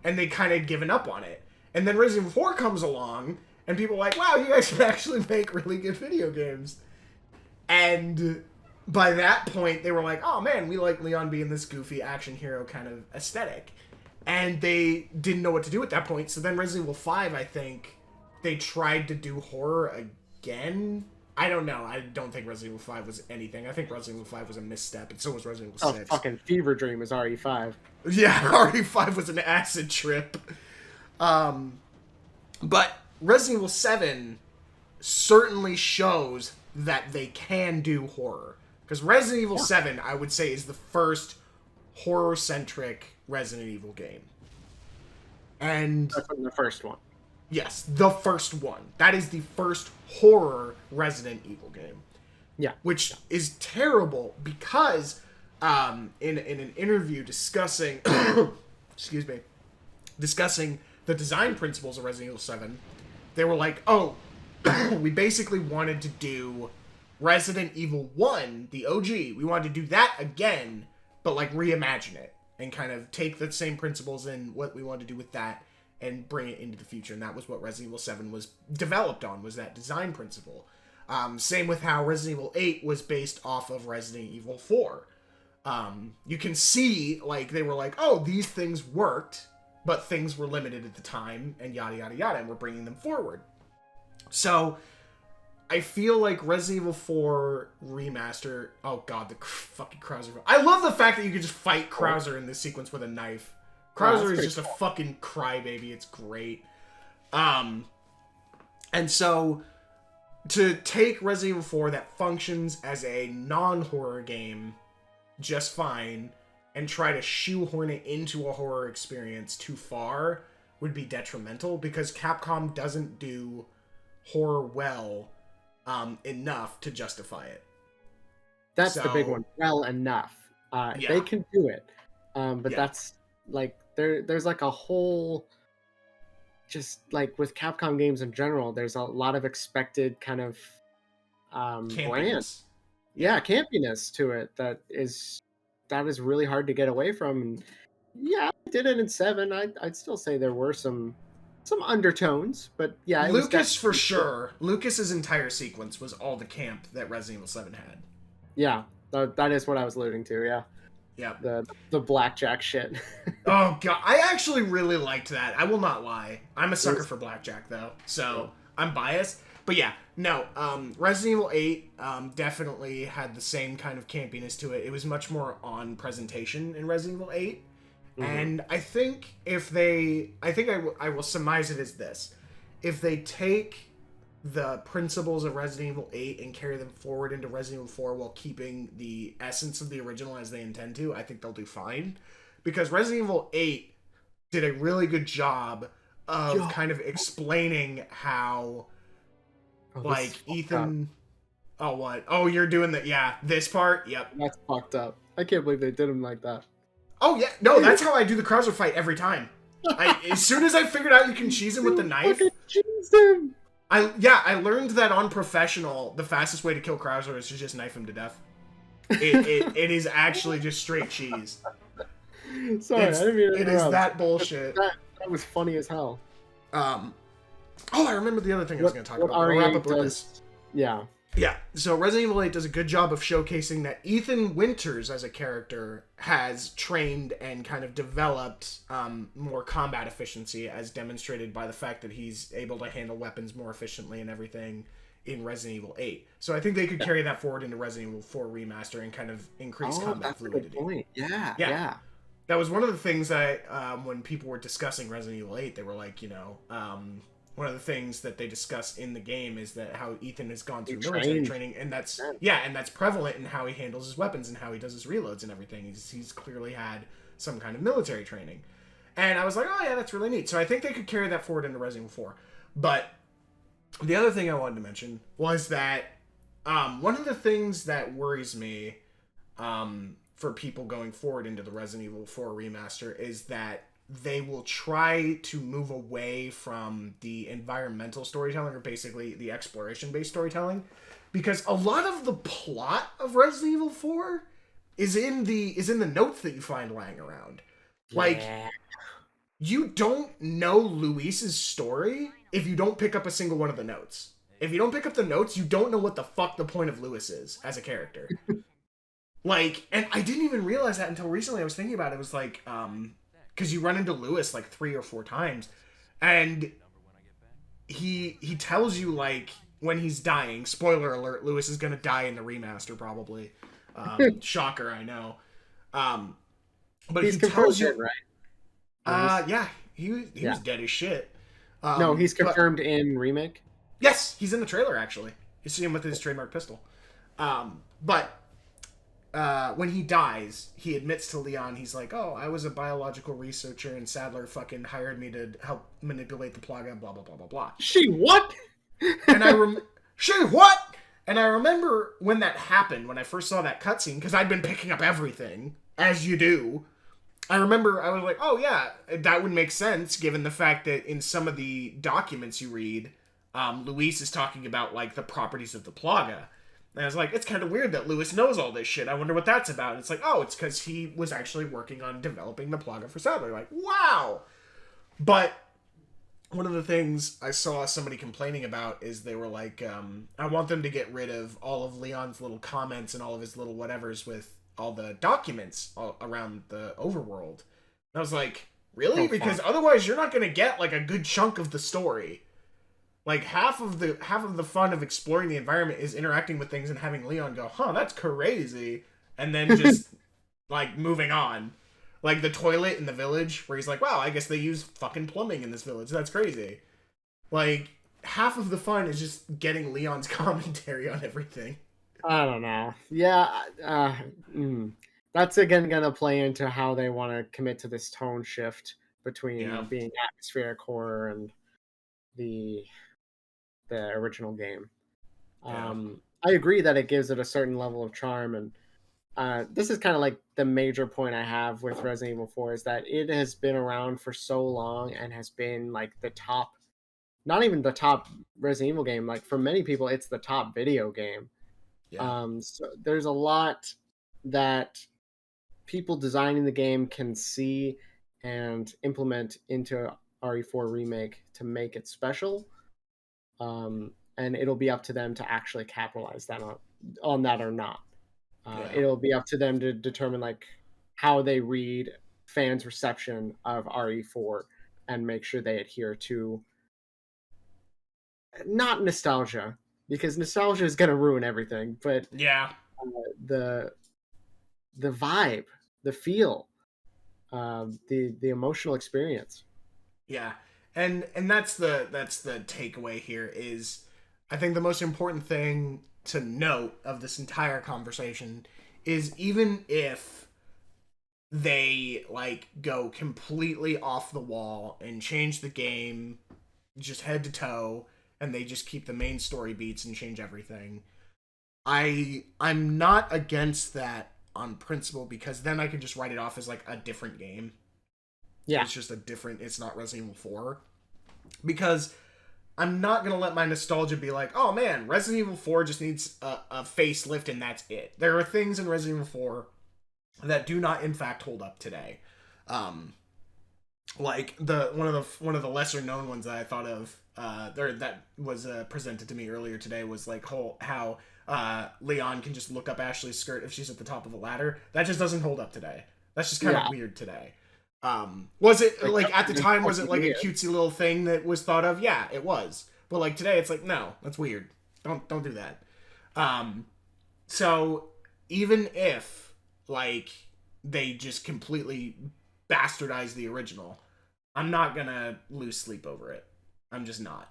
And they kind of given up on it. And then Resident Evil 4 comes along, and people are like, wow, you guys can actually make really good video games. And by that point, they were like, oh man, we like Leon being this goofy action hero kind of aesthetic. And they didn't know what to do at that point. So then Resident Evil 5, I think, they tried to do horror again. I don't know. I don't think Resident Evil 5 was anything. I think Resident Evil 5 was a misstep, and so was Resident Evil 6. a fucking fever dream is RE5. Yeah, RE5 was an acid trip. But Resident Evil 7 certainly shows that they can do horror. Because Resident Evil 7, I would say, is the first horror-centric Resident Evil game. And That's from the first one. yes, the first one. That is the first horror Resident Evil game. Yeah. Which is terrible because in an interview discussing excuse me, discussing the design principles of Resident Evil 7, they were like, oh, we basically wanted to do Resident Evil 1, the OG. We wanted to do that again, but like reimagine it and kind of take the same principles and what we wanted to do with that and bring it into the future. And that was what Resident Evil 7 was developed on, was that design principle. Same with how Resident Evil 8 was based off of Resident Evil 4. You can see, like, they were like, oh, these things worked, but things were limited at the time, and yada, yada, yada, and we're bringing them forward. So, I feel like Resident Evil 4 Remaster... Oh, God, the fucking Krauser... I love the fact that you could just fight Krauser in this sequence with a knife. Krauser is just a fucking crybaby. It's great. And so to take Resident Evil 4 that functions as a non-horror game just fine and try to shoehorn it into a horror experience too far would be detrimental, because Capcom doesn't do horror well enough to justify it. That's the big one. Well enough. They can do it. But that's like there's like a whole, just like with Capcom games in general, there's a lot of expected kind of brand. Yeah, campiness to it that is really hard to get away from. And yeah, I did it in 7. I'd still say there were some undertones, but yeah, Lucas for sure. Lucas's entire sequence was all the camp that Resident Evil 7 had. Yeah, that is what I was alluding to. Yeah. Yeah. The blackjack shit. Oh god, I actually really liked that. I will not lie. I'm a sucker for blackjack though, so I'm biased. But yeah, no. Resident Evil 8 definitely had the same kind of campiness to it. It was much more on presentation in Resident Evil 8. And I think I will surmise it as this: if they take the principles of Resident Evil 8 and carry them forward into Resident Evil 4 while keeping the essence of the original as they intend to, I think they'll do fine. Because Resident Evil 8 did a really good job of kind of explaining how, like, Ethan... Oh, what? Oh, you're doing the... Yeah, this part? Yep. That's fucked up. I can't believe they did him like that. Oh, yeah. No, that's how I do the Krauser fight every time. As soon as I figured out you can cheese him with the knife... Cheese him! I learned that on Professional, the fastest way to kill Krauser is to just knife him to death. It is actually just straight cheese. Sorry, I didn't mean to interrupt. It is that bullshit. That was funny as hell. I remember the other thing I was going to talk about. I'll wrap up with this. Yeah. Yeah, so Resident Evil 8 does a good job of showcasing that Ethan Winters as a character has trained and kind of developed more combat efficiency, as demonstrated by the fact that he's able to handle weapons more efficiently and everything in Resident Evil 8. So I think they could carry that forward into Resident Evil 4 Remaster and kind of increase combat fluidity. Good point. Yeah. That was one of the things that when people were discussing Resident Evil 8, they were like, one of the things that they discuss in the game is that how Ethan has gone through military training, and that's prevalent in how he handles his weapons and how he does his reloads and everything. He's clearly had some kind of military training. And I was like, oh yeah, that's really neat. So I think they could carry that forward into Resident Evil 4. But the other thing I wanted to mention was that one of the things that worries me for people going forward into the Resident Evil 4 remaster is that they will try to move away from the environmental storytelling, or basically the exploration-based storytelling, because a lot of the plot of Resident Evil 4 is in the notes that you find lying around. Like, you don't know Luis's story if you don't pick up a single one of the notes. If you don't pick up the notes, you don't know what the fuck the point of Luis is as a character. Like, and I didn't even realize that until recently. I was thinking about it. It was like, because you run into Luis like 3 or 4 times, and he tells you, like, when he's dying, spoiler alert, Luis is gonna die in the remaster probably. Shocker, I know. But he's he tells you, right? Yeah, he was dead as shit. No, he's confirmed in Remake. Yes, he's in the trailer actually. You see him with his trademark pistol. When he dies, he admits to Leon, he's like, oh, I was a biological researcher and Sadler fucking hired me to help manipulate the Plaga, blah, blah, blah, blah, blah. She what? And she what? And I remember when that happened, when I first saw that cutscene, because I'd been picking up everything, as you do. I remember I was like, oh yeah, that would make sense, given the fact that in some of the documents you read, Luis is talking about, like, the properties of the Plaga. And I was like, it's kind of weird that Luis knows all this shit. I wonder what that's about. And it's like, oh, it's because he was actually working on developing the Plaga for Sadler. Like, wow! But one of the things I saw somebody complaining about is they were like, I want them to get rid of all of Leon's little comments and all of his little whatevers with all the documents around the overworld. And I was like, really? Because otherwise you're not going to get, like, a good chunk of the story. Like, half of the fun of exploring the environment is interacting with things and having Leon go, huh, that's crazy, and then just, like, moving on. Like the toilet in the village, where he's like, wow, I guess they use fucking plumbing in this village. That's crazy. Like, half of the fun is just getting Leon's commentary on everything. I don't know. Yeah, that's again gonna play into how they want to commit to this tone shift Yeah. between being atmospheric horror and the original game. Yeah. I agree that it gives it a certain level of charm, and this is kind of like the major point I have with Resident Evil 4 is that it has been around for so long and has been like the top, not even the top Resident Evil game. Like for many people, it's the top video game. Yeah. So there's a lot that people designing the game can see and implement into RE4 Remake to make it special. And it'll be up to them to actually capitalize that on that or not. Yeah. It'll be up to them to determine like how they read fans' reception of RE4 and make sure they adhere to not nostalgia, because nostalgia is going to ruin everything, but Yeah. the vibe, the feel, the emotional experience. Yeah. And that's the takeaway here is I think the most important thing to note of this entire conversation is even if they like go completely off the wall and change the game just head to toe and they just keep the main story beats and change everything, I'm not against that on principle because then I can just write it off as like a different game. Yeah. It's just a different, it's not Resident Evil 4. Because I'm not going to let my nostalgia be like, oh man, Resident Evil 4 just needs a facelift and that's it. There are things in Resident Evil 4 that do not in fact hold up today. Like one of the lesser known ones that I thought of that was presented to me earlier today was like how Leon can just look up Ashley's skirt if she's at the top of a ladder. That just doesn't hold up today. That's just kind of weird today. Was it like at the time, was it like a cutesy little thing that was thought of? Yeah, it was. But like today it's like, no, that's weird. Don't do that. So even if like they just completely bastardize the original, I'm not gonna lose sleep over it. I'm just not.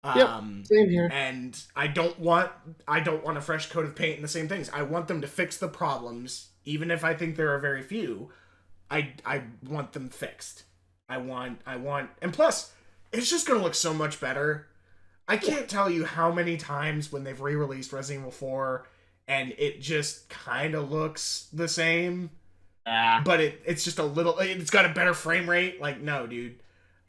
Same here. And I don't want a fresh coat of paint in the same things. I want them to fix the problems, even if I think there are very few. I want them fixed. I want, and plus, it's just gonna look so much better. I can't tell you how many times when they've re-released Resident Evil 4 and it just kind of looks the same, but it's just a little. It's got a better frame rate. Like, no, dude,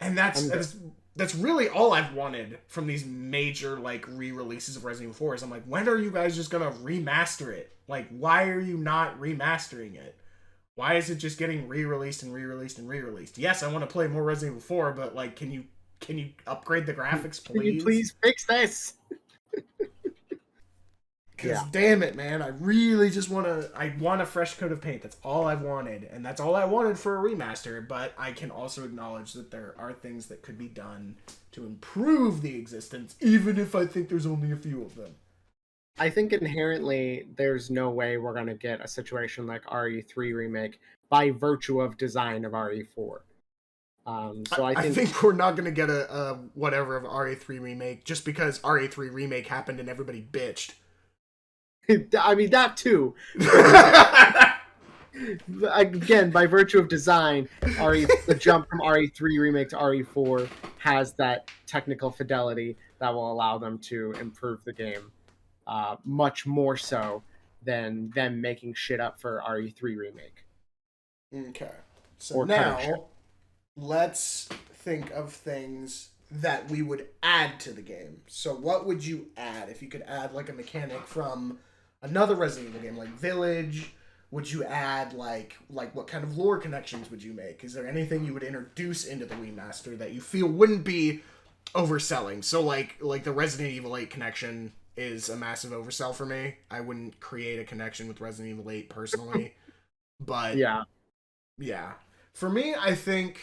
and that's really all I've wanted from these major like re-releases of Resident Evil 4. Is I'm like, when are you guys just gonna remaster it? Like, why are you not remastering it? Why is it just getting re-released and re-released and re-released? Yes, I want to play more Resident Evil 4, but like, can you upgrade the graphics, please? Can you please fix this? Because damn it, man, I really just want a fresh coat of paint. That's all I wanted, and that's all I wanted for a remaster. But I can also acknowledge that there are things that could be done to improve the existence, even if I think there's only a few of them. I think inherently there's no way we're going to get a situation like RE3 Remake by virtue of design of RE4. So I think we're not going to get a whatever of RE3 Remake just because RE3 Remake happened and everybody bitched. I mean, that too. Again, by virtue of design, the jump from RE3 Remake to RE4 has that technical fidelity that will allow them to improve the game. Much more so than them making shit up for RE3 Remake. Okay. So now, let's think of things that we would add to the game. So what would you add? If you could add like a mechanic from another Resident Evil game, like Village, would you add like what kind of lore connections would you make? Is there anything you would introduce into the remaster that you feel wouldn't be overselling? So like the Resident Evil 8 connection is a massive oversell for me. I wouldn't create a connection with Resident Evil 8 personally. But yeah. For me, I think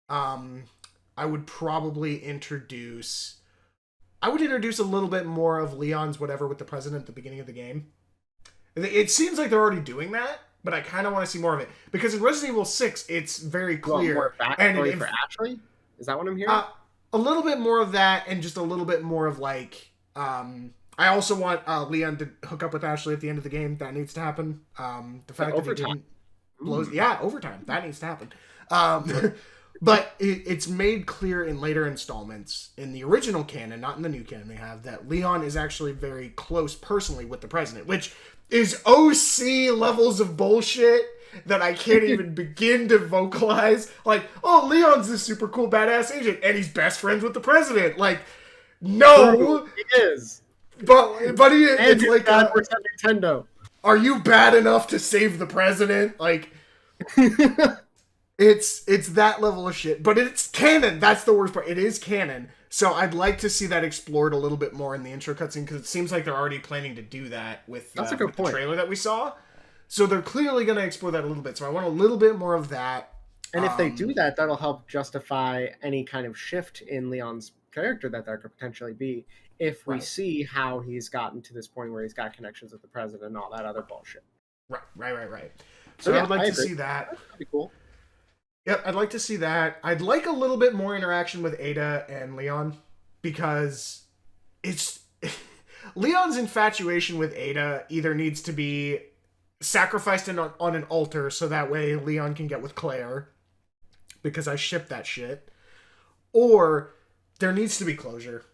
I would probably introduce a little bit more of Leon's whatever with the president at the beginning of the game. It seems like they're already doing that, but I kind of want to see more of it because in Resident Evil 6, it's very clear. More backstory for Ashley? Is that what I'm hearing? A little bit more of that, and just a little bit more of like. I also want Leon to hook up with Ashley at the end of the game. That needs to happen. The fact that he didn't blows, overtime. That needs to happen. But it's made clear in later installments in the original canon, not in the new canon they have, that Leon is actually very close personally with the president, which is OC levels of bullshit that I can't even begin to vocalize. Like, oh, Leon's this super cool badass agent, and he's best friends with the president. Like, no, he is. But it's like bad for Nintendo. Are you bad enough to save the president? Like, it's that level of shit. But it's canon. That's the worst part. It is canon. So I'd like to see that explored a little bit more in the intro cutscene because it seems like they're already planning to do that with, that's a good point. The trailer that we saw. So they're clearly going to explore that a little bit. So I want a little bit more of that. And if they do that, that'll help justify any kind of shift in Leon's character that there could potentially be. If we see how he's gotten to this point where he's got connections with the president and all that other bullshit. Right. So I'd like to see that. That'd be cool. Yep, I'd like to see that. I'd like a little bit more interaction with Ada and Leon because it's Leon's infatuation with Ada either needs to be sacrificed on an altar so that way Leon can get with Claire because I ship that shit, or there needs to be closure.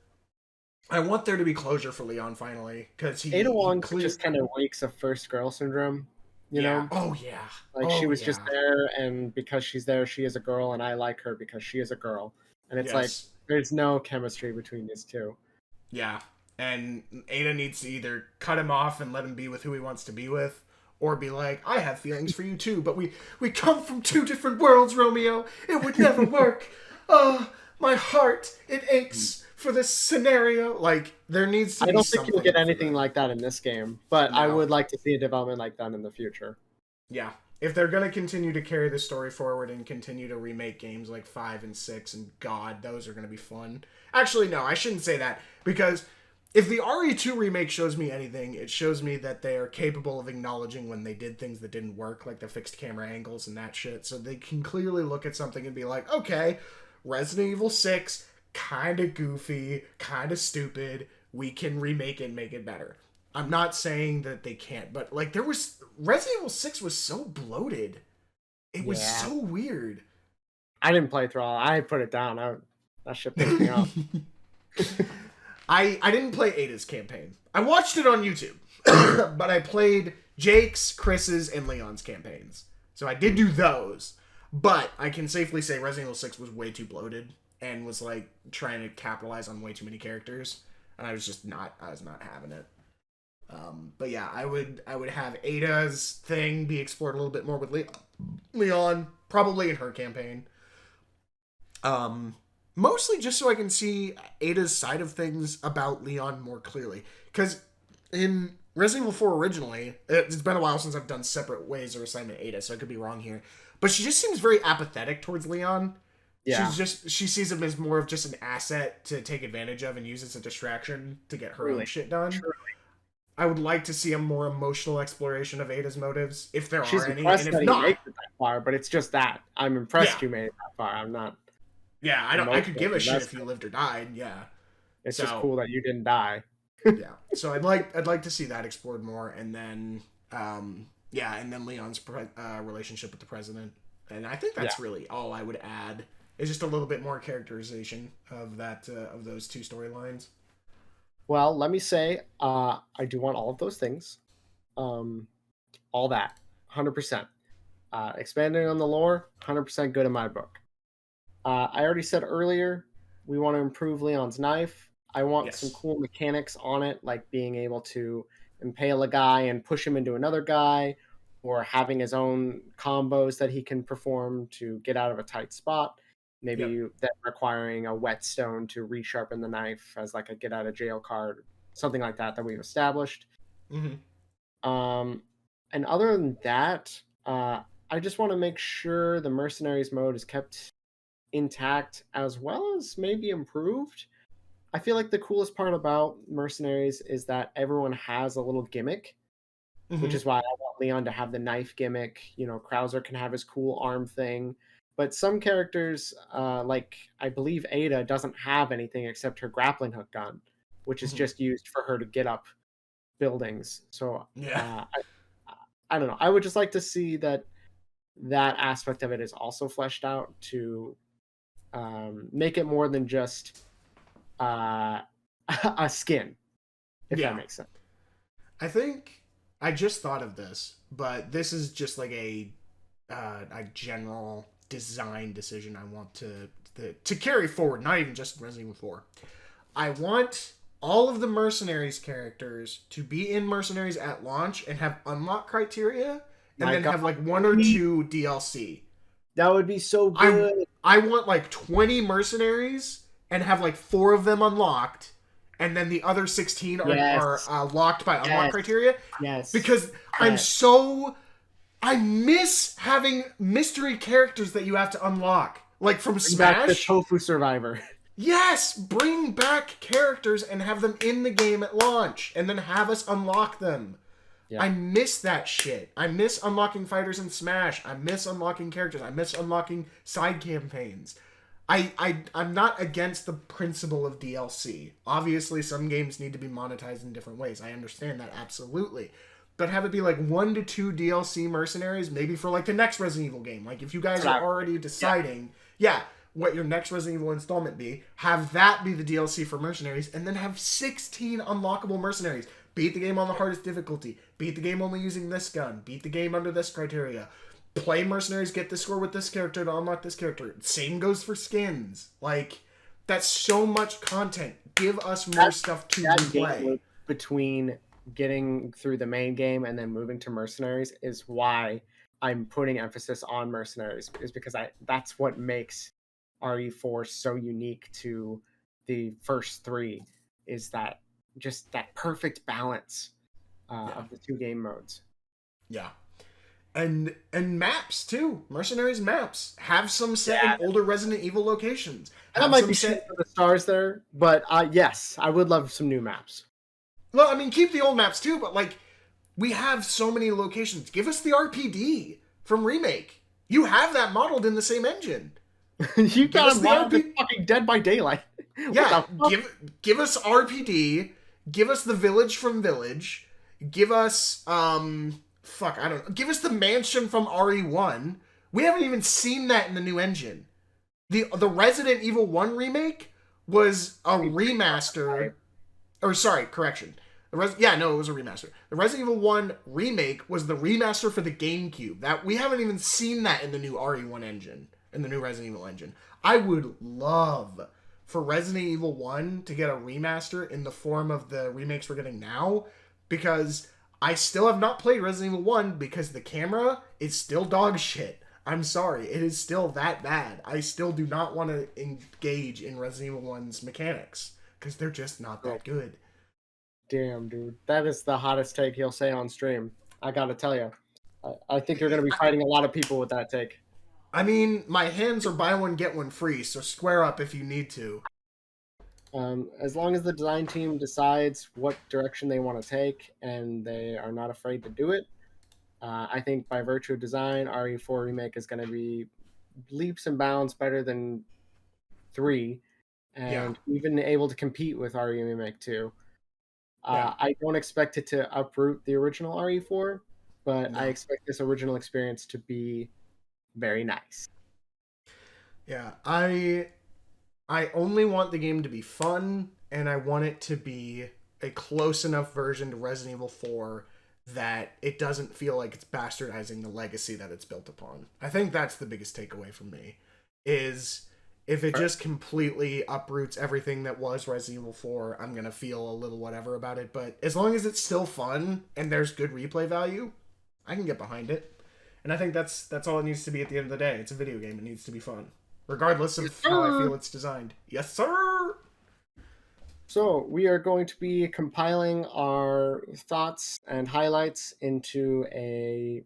I want there to be closure for Leon finally because Ada Wong just kind of wakes of first girl syndrome, you know? Oh yeah, like she was just there, and because she's there, she is a girl, and I like her because she is a girl, and it's like there's no chemistry between these two. Yeah, and Ada needs to either cut him off and let him be with who he wants to be with, or be like, I have feelings for you too, but we come from two different worlds, Romeo. It would never work. Oh, my heart, it aches for this scenario. Like, there needs to be something. I don't think you'll get anything like that in this game, but no. I would like to see a development like that in the future. Yeah. If they're going to continue to carry the story forward and continue to remake games like 5 and 6, and God, those are going to be fun. Actually, no, I shouldn't say that, because if the RE2 remake shows me anything, it shows me that they are capable of acknowledging when they did things that didn't work, like the fixed camera angles and that shit, so they can clearly look at something and be like, okay, Resident Evil 6, kind of goofy, kind of stupid, we can remake it and make it better. I'm not saying that they can't, but like Resident Evil 6 was so bloated. It was so weird. I didn't play through all. I put it down. That shit pissed me off. I didn't play Ada's campaign. I watched it on YouTube, but I played Jake's, Chris's, and Leon's campaigns. So I did do those, but I can safely say Resident Evil 6 was way too bloated and was like trying to capitalize on way too many characters, and I was not having it. But yeah, I would have Ada's thing be explored a little bit more with Leon, probably in her campaign. Mostly just so I can see Ada's side of things about Leon more clearly. Because in Resident Evil 4 originally, it's been a while since I've done separate ways of assignment Ada, so I could be wrong here. But she just seems very apathetic towards Leon. Yeah. She sees him as more of just an asset to take advantage of and use as a distraction to get her own shit done. Truly. I would like to see a more emotional exploration of Ada's motives, if there are any. And if not, make it that far, but it's just that. I'm impressed you made it that far. I'm not. Yeah, I could give a shit if you lived or died. Yeah, it's just cool that you didn't die. Yeah, so I'd like to see that explored more, and then and then Leon's relationship with the president, and I think that's really all I would add is just a little bit more characterization of that of those two storylines. Well, let me say, I do want all of those things, all that, 100%. Expanding on the lore, 100% good in my book. I already said earlier, we want to improve Leon's knife. I want some cool mechanics on it, like being able to impale a guy and push him into another guy, or having his own combos that he can perform to get out of a tight spot. Maybe that requiring a whetstone to resharpen the knife as like a get out of jail card, something like that we've established. Mm-hmm. And other than that, I just want to make sure the Mercenaries mode is kept intact as well as maybe improved. I feel like the coolest part about Mercenaries is that everyone has a little gimmick. which Hmm. is why I want Leon to have the knife gimmick. You know, Krauser can have his cool arm thing. But some characters, like I believe Ada, doesn't have anything except her grappling hook gun, which is Hmm. just used for her to get up buildings. So Yeah. I don't know. I would just like to see that aspect of it is also fleshed out to make it more than just uh, a skin, if that Yeah. makes sense. I think I just thought of this, but this is just like a general design decision I want to carry forward. Not even just Resident Evil 4. I want all of the Mercenaries characters to be in Mercenaries at launch and have unlock criteria, and My then God, have like one or two DLC. that would be so I good. I want like 20 Mercenaries and have like 4 of them unlocked, and then the other 16 are Yes, locked by unlock yes, criteria, yes, because yes. I miss having mystery characters that you have to unlock, like from Bring back the Smash. Tofu Survivor. Yes, bring back characters and have them in the game at launch, and then have us unlock them. Yeah, I miss that shit. I miss unlocking fighters in Smash. I miss unlocking characters. I miss unlocking side campaigns. I'm not against the principle of DLC. Obviously, some games need to be monetized in different ways. I understand that absolutely. But have it be like 1 to 2 DLC mercenaries, maybe for like the next Resident Evil game. Like if you guys are already deciding, yeah, what your next Resident Evil installment be, have that be the DLC for mercenaries, and then have 16 unlockable mercenaries. Beat the game on the hardest difficulty. Beat the game only using this gun. Beat the game under this criteria. Play mercenaries, get this score with this character to unlock this character. Same goes for skins. Like, that's so much content. Give us more stuff to play. between getting through the main game and then moving to Mercenaries is why I'm putting emphasis on Mercenaries, is because that's what makes RE4 so unique to the first three, is that just that perfect balance Yeah. of the two game modes. Yeah. And maps too. Mercenaries maps. Have some set in Yeah, older Resident Evil locations. that Have might some be shooting set. for the stars there, but yes, I would love some new maps. Well, I mean, keep the old maps too, but like, we have so many locations. Give us the RPD from Remake. You have that modeled in the same engine. You Give got us him the modeled RP. in fucking Dead by Daylight. Yeah, What the fuck? give us RPD. Give us the village from Village. Give us fuck, I don't know. Give us the mansion from RE1. We haven't even seen that in the new engine. The Resident Evil 1 remake was a remaster. Or sorry, correction. Yeah, no, it was a remaster. The Resident Evil 1 remake was the remaster for the GameCube. That we haven't even seen that in the new RE1 engine, in the new Resident Evil engine. I would love for Resident Evil 1 to get a remaster in the form of the remakes we're getting now, because I still have not played Resident Evil 1 because the camera is still dog shit. I'm sorry, it is still that bad. I still do not want to engage in Resident Evil 1's mechanics because they're just not that good. Damn, dude. That is the hottest take he'll say on stream. I gotta tell you. I think you're gonna be fighting a lot of people with that take. I mean, my hands are buy one, get one free, so square up if you need to. As long as the design team decides what direction they want to take and they are not afraid to do it, I think by virtue of design, RE4 Remake is going to be leaps and bounds better than 3, Yeah, and even able to compete with RE Remake 2. yeah, I don't expect it to uproot the original RE4, but I no. expect this original experience to be very nice. Yeah, I only want the game to be fun, and I want it to be a close enough version to Resident Evil 4 that it doesn't feel like it's bastardizing the legacy that it's built upon. I think that's the biggest takeaway from me, is if it just completely uproots everything that was Resident Evil 4, I'm going to feel a little whatever about it. But as long as it's still fun and there's good replay value, I can get behind it. And I think that's all it needs to be at the end of the day. It's a video game. It needs to be fun, regardless of how I feel it's designed. Yes, sir! So we are going to be compiling our thoughts and highlights into a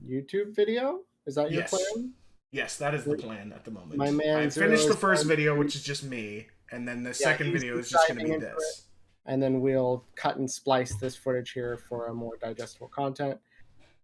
YouTube video. Is that your Yes. plan? Yes, that is the plan at the moment. My man I Zero finished the is first going video, to- which is just me, and then the Yeah, second he's video is just going to diving be into it. this. and then we'll cut and splice this footage here for a more digestible content.